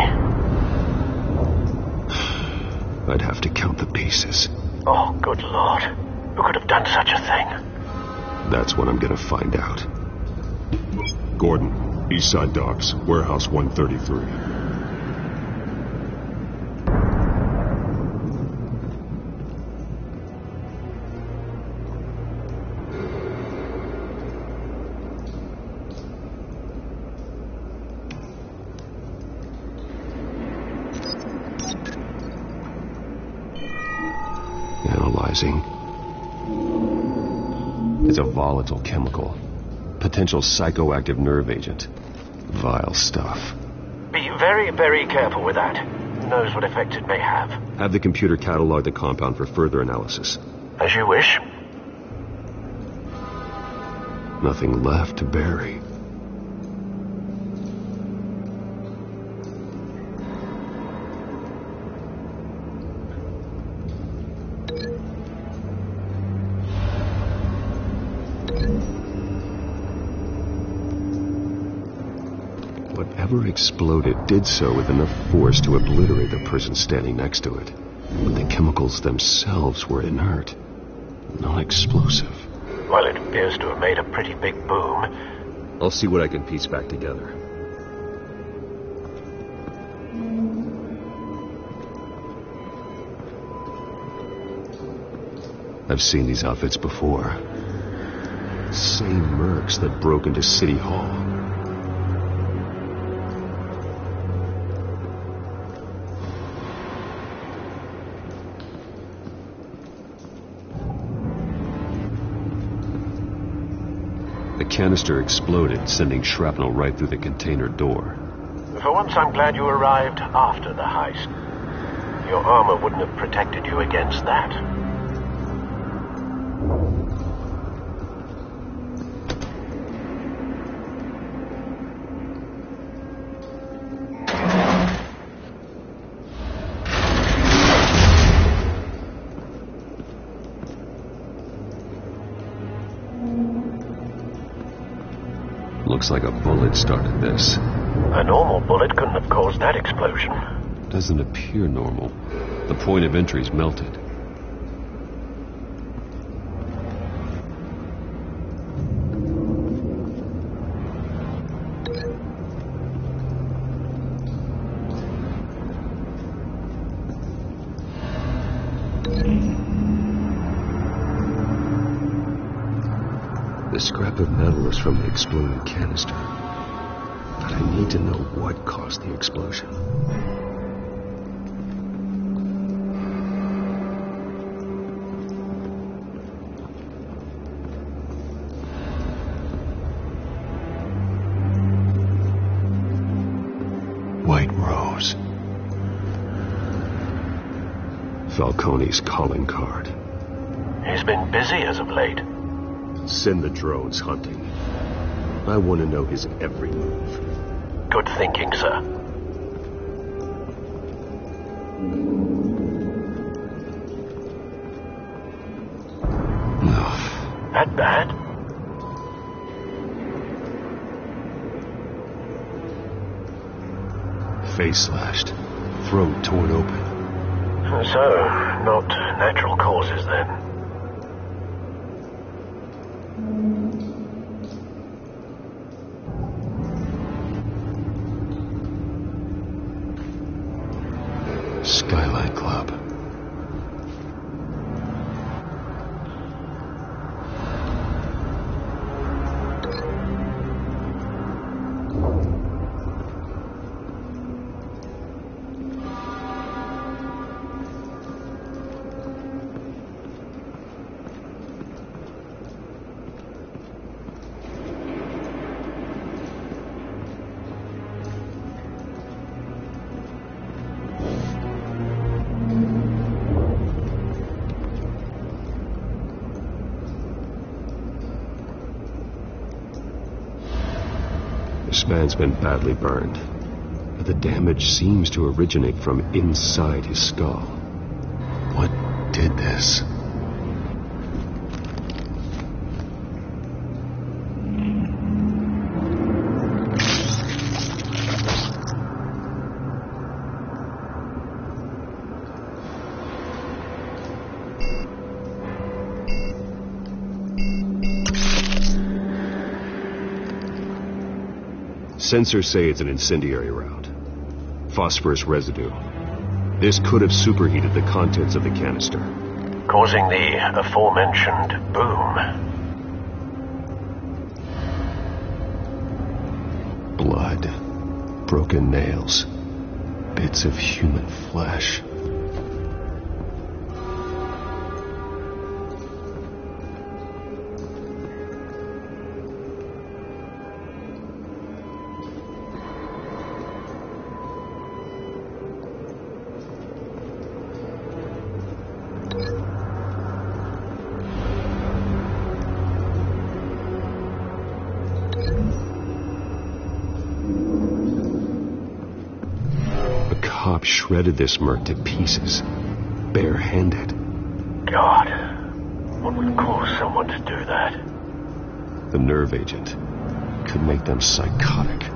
I'd have to count the pieces. Oh, good Lord. Who could have done such a thing? That's what I'm gonna find out. Gordon, Eastside Docks, Warehouse 133. Analyzing. It's a volatile chemical. Potential psychoactive nerve agent. Vile stuff. Be very, very careful with that. Who knows what effect it may have. Have the computer catalog the compound for further analysis. As you wish. Nothing left to bury. Whatever exploded did so with enough force to obliterate the person standing next to it. But the chemicals themselves were inert, not explosive. Well, it appears to have made a pretty big boom. I'll see what I can piece back together. I've seen these outfits before. Same mercs that broke into City Hall. The canister exploded, sending shrapnel right through the container door. For once, I'm glad you arrived after the heist. Your armor wouldn't have protected you against that. Looks like a bullet started this. A normal bullet couldn't have caused that explosion. Doesn't appear normal. The point of entry's melted. The scrap of metal is from the exploded canister. But I need to know what caused the explosion. White Rose. Falcone's calling card. He's been busy as of late. Send the drones hunting. I want to know his every move. Good thinking, sir. That bad? Face slashed. Throat torn open. So, not natural causes then. Skyline Club. This man's been badly burned, but the damage seems to originate from inside his skull. What did this? Sensors say it's an incendiary round. Phosphorus residue. This could have superheated the contents of the canister, causing the aforementioned boom. Blood, broken nails, bits of human flesh. Shredded this merc to pieces, barehanded. God, what would cause someone to do that? The nerve agent could make them psychotic.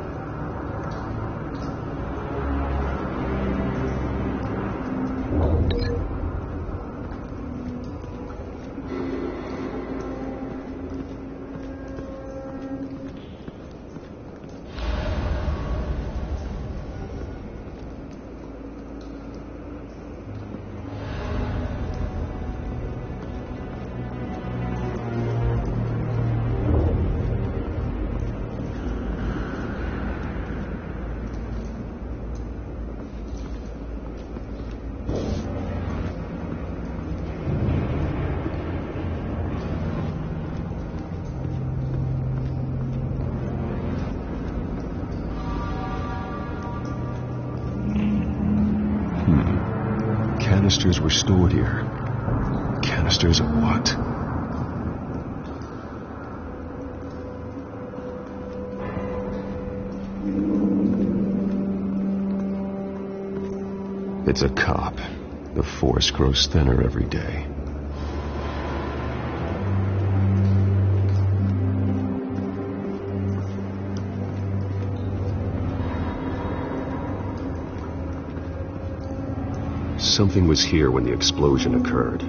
Canisters were stored here. Canisters of what? It's a cop. The force grows thinner every day. Something was here when the explosion occurred.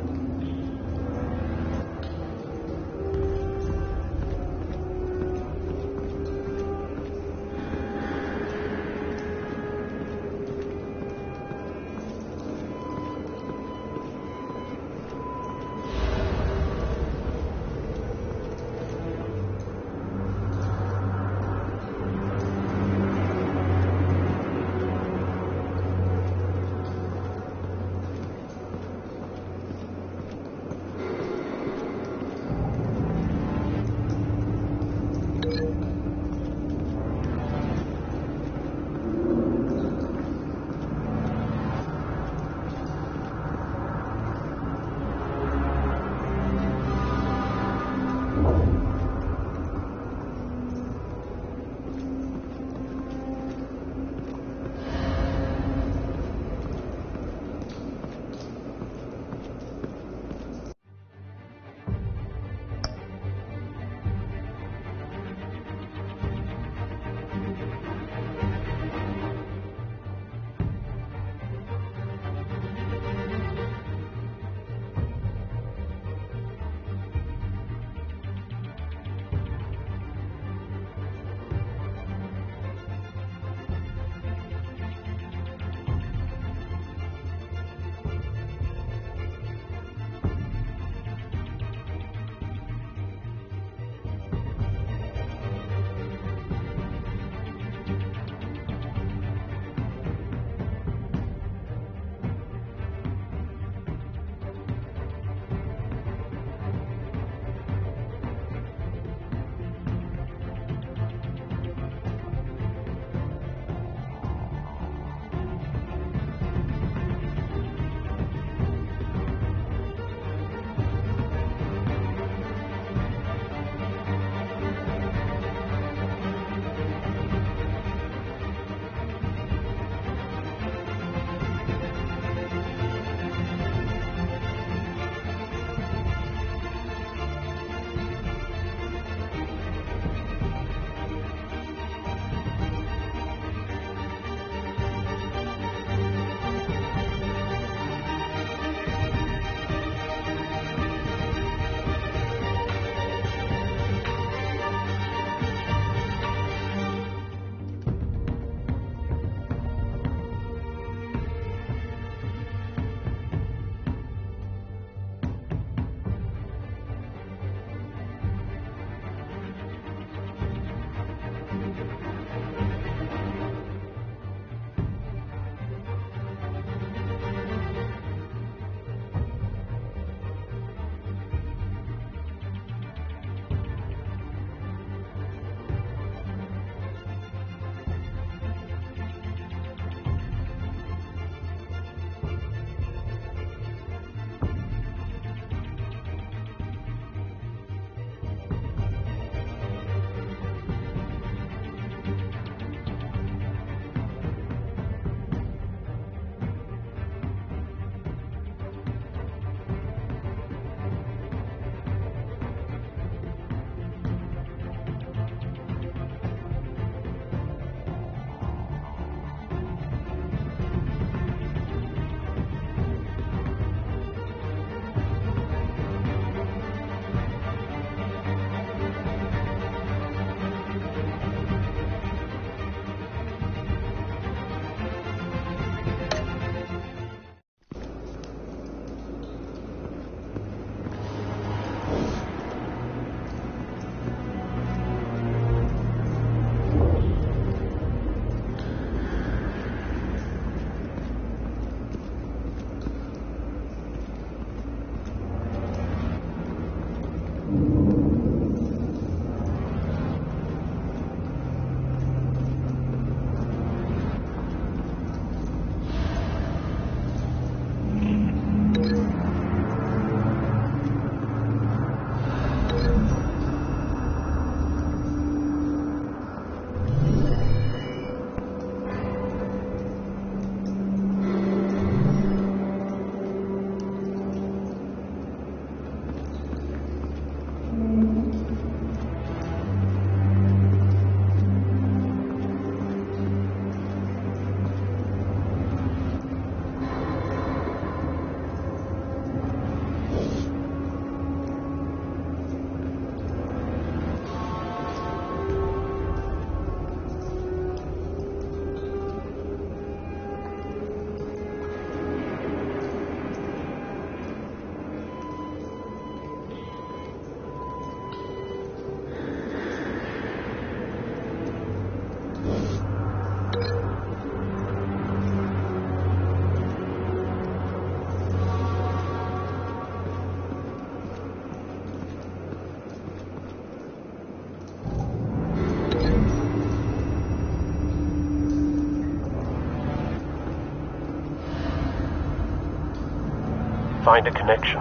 find a connection.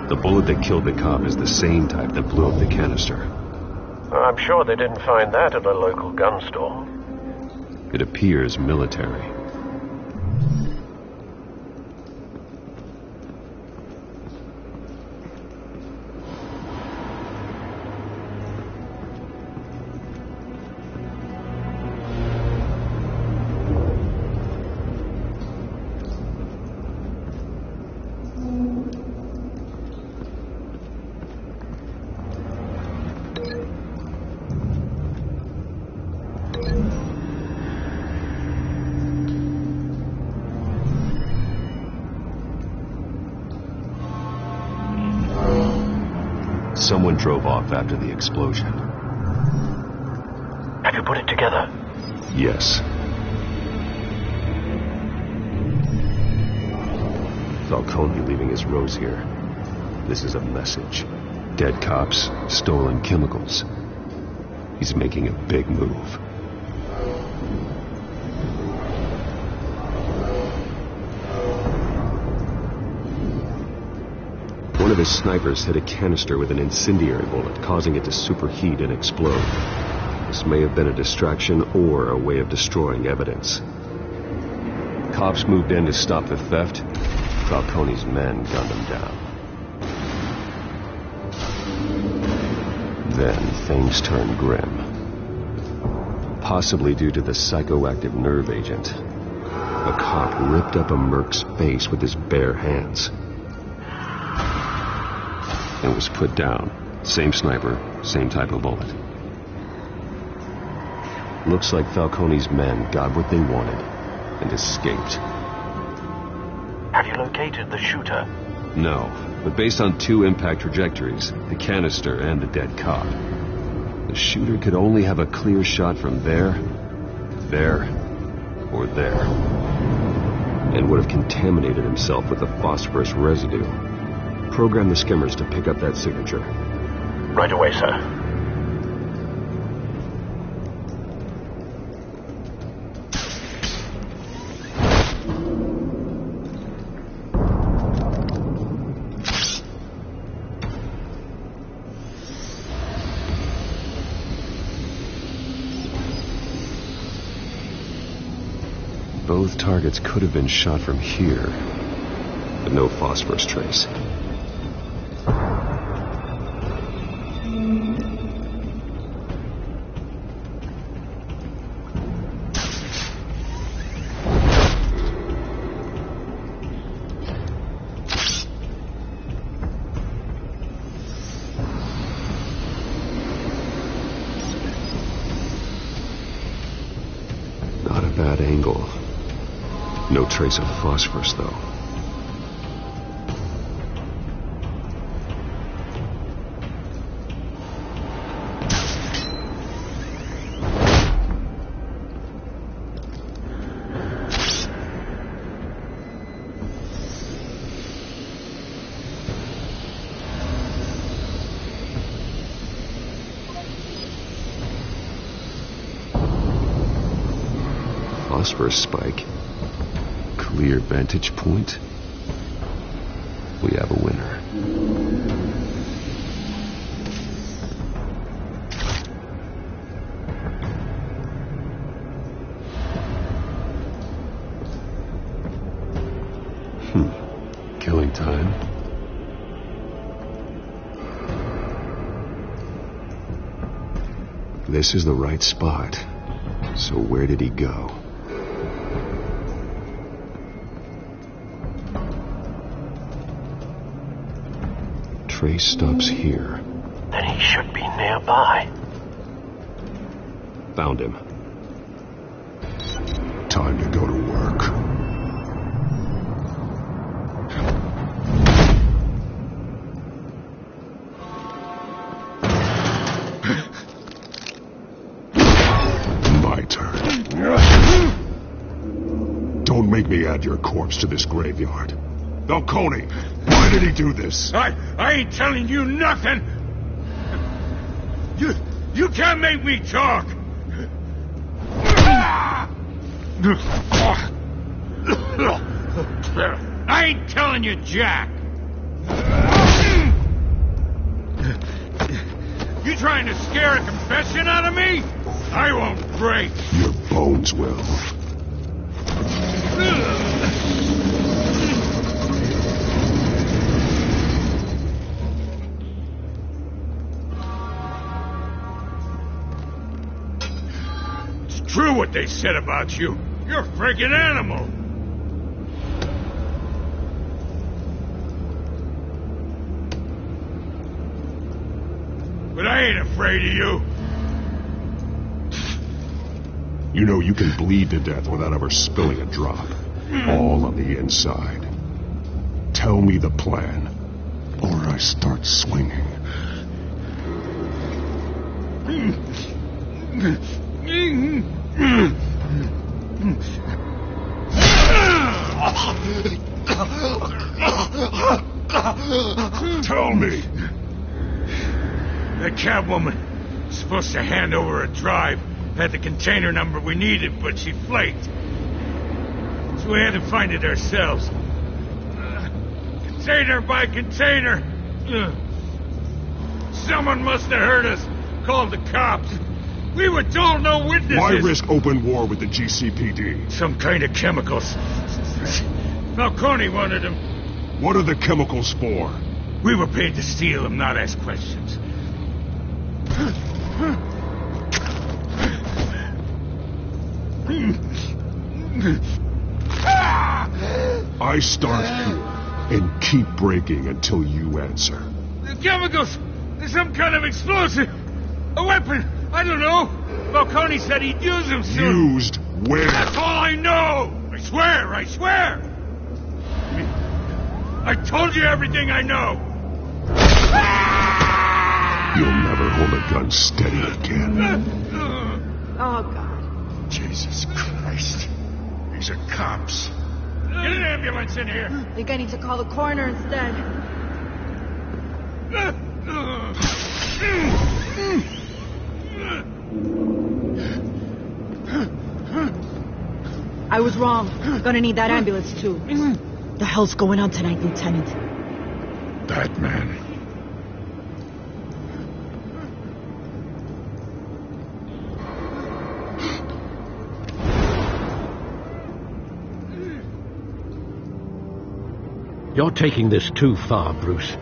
The bullet that killed the cop is the same type that blew up the canister. I'm sure they didn't find that at a local gun store. It appears military. Someone drove off after the explosion. Have you put it together? Yes. Falcone leaving his rose here. This is a message. Dead cops, stolen chemicals. He's making a big move. One of his snipers hit a canister with an incendiary bullet, causing it to superheat and explode. This may have been a distraction or a way of destroying evidence. Cops moved in to stop the theft. Falcone's men gunned him down. Then things turned grim. Possibly due to the psychoactive nerve agent. A cop ripped up a merc's face with his bare hands. And was put down. Same sniper, same type of bullet. Looks like Falcone's men got what they wanted and escaped. Have you located the shooter? No, but based on two impact trajectories, the canister and the dead cop, the shooter could only have a clear shot from there, or there, and would have contaminated himself with the phosphorus residue. Program the skimmers to pick up that signature. Right away, sir. Both targets could have been shot from here, but no phosphorus trace. Not a bad angle. No trace of phosphorus, though. Phosphorus spike. Clear vantage point. We have a winner. Killing time. This is the right spot. So where did he go? Trace stops here. Then he should be nearby. Found him. Time to go to work. My turn. Don't make me add your corpse to this graveyard. Falcone, why did he do this? I ain't telling you nothing. You can't make me talk. I ain't telling you, Jack. You trying to scare a confession out of me? I won't break. Your bones will. It's true what they said about you. You're a freaking animal. But I ain't afraid of you. You know you can bleed to death without ever spilling a drop. All on the inside. Tell me the plan, or I start swinging. Tell me. That Catwoman was supposed to hand over a drive. Had the container number we needed, but she flaked. So we had to find it ourselves. Container by container. Someone must have heard us. Called the cops. We were told no witnesses. Why risk open war with the GCPD? Some kind of chemicals. Falcone wanted them. What are the chemicals for? We were paid to steal them, not ask questions. I start here and keep breaking until you answer. The chemicals! There's some kind of explosive! A weapon! I don't know! Falcone said he'd use them soon. Used where? That's all I know! I swear! I swear! I told you everything I know! You'll never hold a gun steady again. Oh, God. Jesus Christ. These are cops. Get an ambulance in here! I think I need to call the coroner instead. I was wrong. Gonna need that ambulance, too. The hell's going on tonight, Lieutenant? That man. You're taking this too far, Bruce.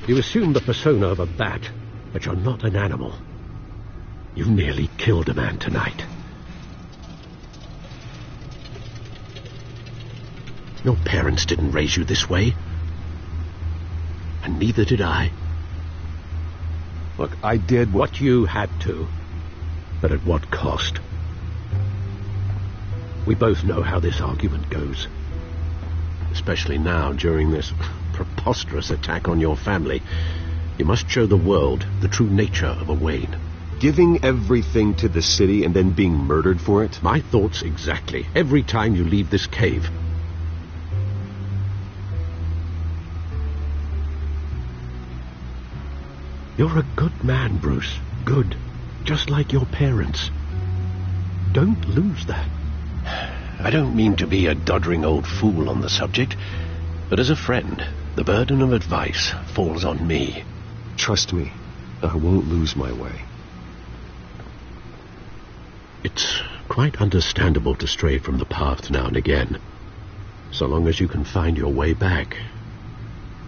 You assume the persona of a bat, but you're not an animal. You nearly killed a man tonight. Your parents didn't raise you this way. And neither did I. Look, I did what you had to. But at what cost? We both know how this argument goes. Especially now, during this preposterous attack on your family. You must show the world the true nature of a Wayne. Giving everything to the city and then being murdered for it? My thoughts exactly. Every time you leave this cave. You're a good man, Bruce. Good. Just like your parents. Don't lose that. I don't mean to be a doddering old fool on the subject, but as a friend, the burden of advice falls on me. Trust me, I won't lose my way. It's quite understandable to stray from the path now and again, so long as you can find your way back.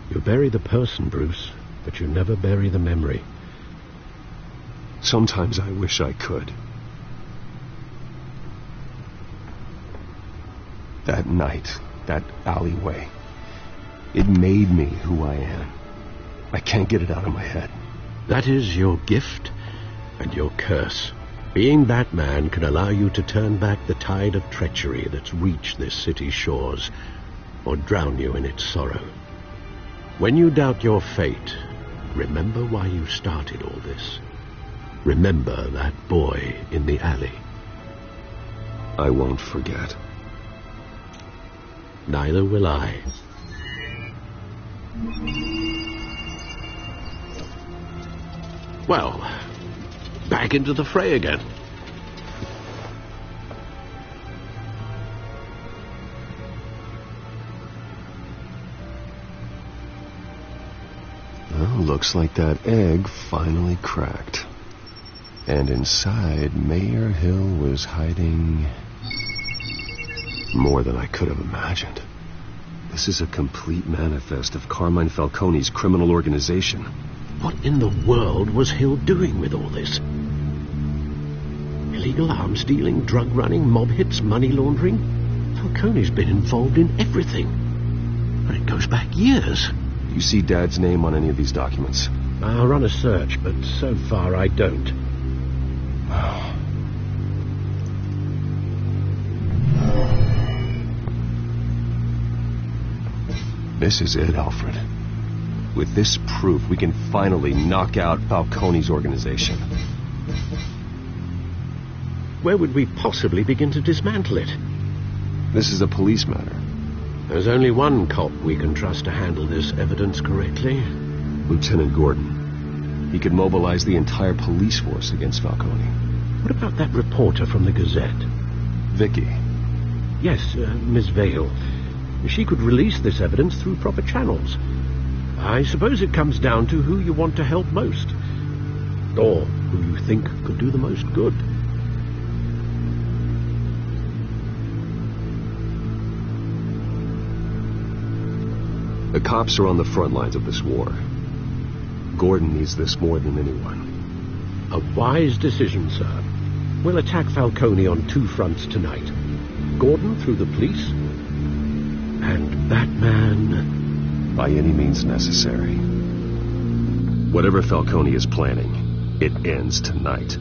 You bury the person, Bruce, but you never bury the memory. Sometimes I wish I could. That night, that alleyway, it made me who I am. I can't get it out of my head. That is your gift and your curse. Being that man can allow you to turn back the tide of treachery that's reached this city's shores, or drown you in its sorrow. When you doubt your fate, remember why you started all this. Remember that boy in the alley. I won't forget. Neither will I. Well, back into the fray again. Well, looks like that egg finally cracked. And inside, Mayor Hill was hiding more than I could have imagined. This is a complete manifest of Carmine Falcone's criminal organization. What in the world was Hill doing with all this? Illegal arms dealing, drug running, mob hits, money laundering? Falcone's been involved in everything. And it goes back years. You see Dad's name on any of these documents? I'll run a search, but so far I don't. This is it, Alfred. With this proof, we can finally knock out Falcone's organization. Where would we possibly begin to dismantle it? This is a police matter. There's only one cop we can trust to handle this evidence correctly. Lieutenant Gordon. He could mobilize the entire police force against Falcone. What about that reporter from the Gazette? Vicky. Yes, Miss Vale. She could release this evidence through proper channels. I suppose it comes down to who you want to help most. Or who you think could do the most good. The cops are on the front lines of this war. Gordon needs this more than anyone. A wise decision, sir. We'll attack Falcone on two fronts tonight. Gordon through the police, and Batman by any means necessary. Whatever Falcone is planning, it ends tonight.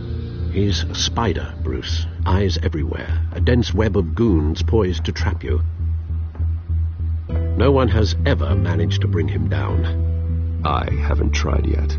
He's a spider, Bruce. Eyes everywhere. A dense web of goons poised to trap you. No one has ever managed to bring him down. I haven't tried yet.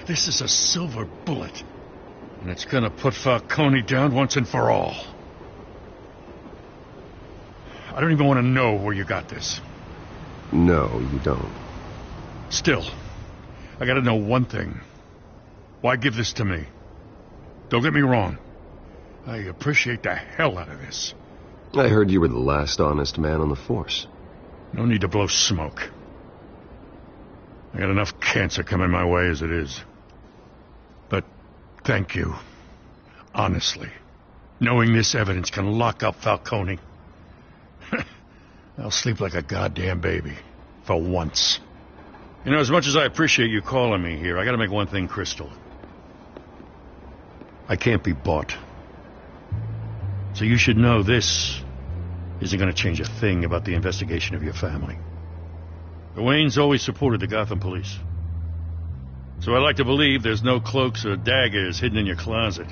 This is a silver bullet. And it's gonna put Falcone down once and for all. I don't even want to know where you got this. No, you don't. Still, I gotta know one thing. Why give this to me? Don't get me wrong. I appreciate the hell out of this. I heard you were the last honest man on the force. No need to blow smoke. I got enough cancer coming my way as it is. But thank you. Honestly. Knowing this evidence can lock up Falcone. I'll sleep like a goddamn baby. For once. You know, as much as I appreciate you calling me here, I gotta make one thing crystal. I can't be bought. So you should know this isn't gonna change a thing about the investigation of your family. The Waynes always supported the Gotham police. So I like to believe there's no cloaks or daggers hidden in your closet.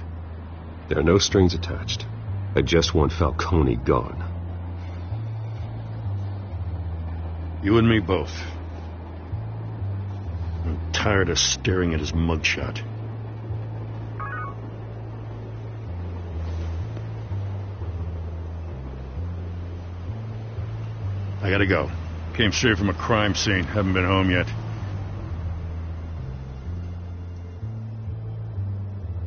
There are no strings attached. I just want Falcone gone. You and me both. I'm tired of staring at his mugshot. I gotta go. Came straight from a crime scene. Haven't been home yet.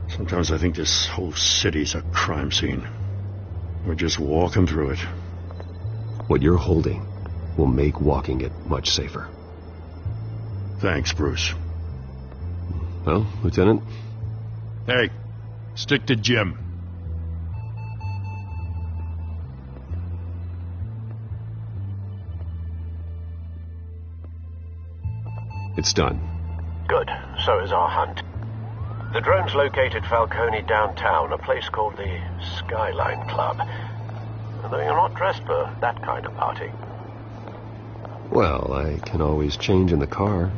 Sometimes I think this whole city's a crime scene. We're just walking through it. What you're holding will make walking it much safer. Thanks, Bruce. Well, Lieutenant? Hey, stick to Jim. It's done. Good. So is our hunt. The drones located Falcone downtown, a place called the Skyline Club. Though you're not dressed for that kind of party. Well, I can always change in the car.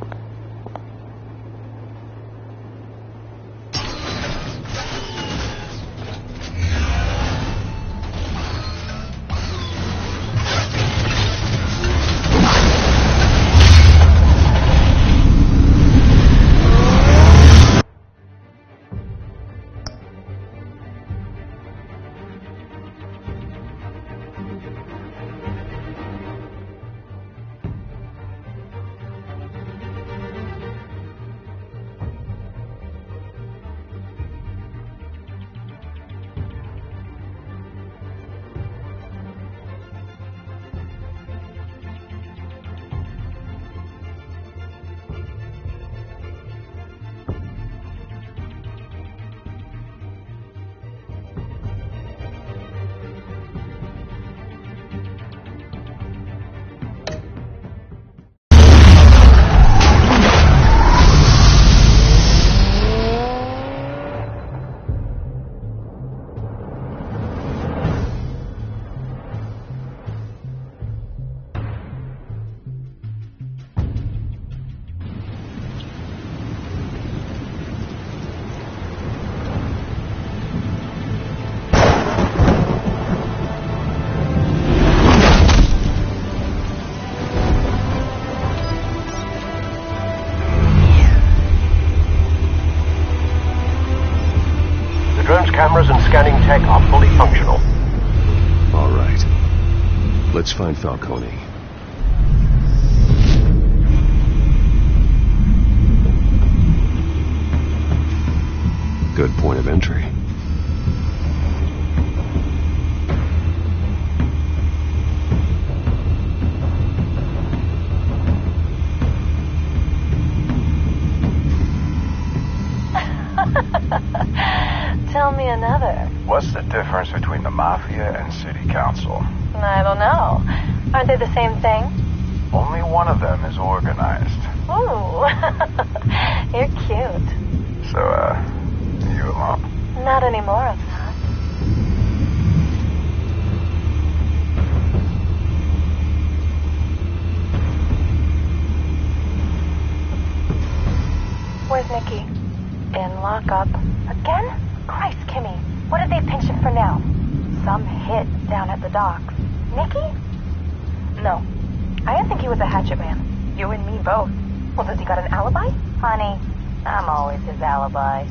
Cameras and scanning tech are fully functional. All right. Let's find Falcone. Good point of entry. Tell me another. What's the difference between the Mafia and City Council? I don't know. Aren't they the same thing? Only one of them is organized. Ooh. You're cute. So, you alone? Not anymore, I'm not. Where's Nikki? In lockup. Again? Christ, Kimmy. What did they pinch him for now? Some hit down at the docks. Nikki? No. I didn't think he was a hatchet man. You and me both. Well, does he got an alibi? Honey, I'm always his alibi.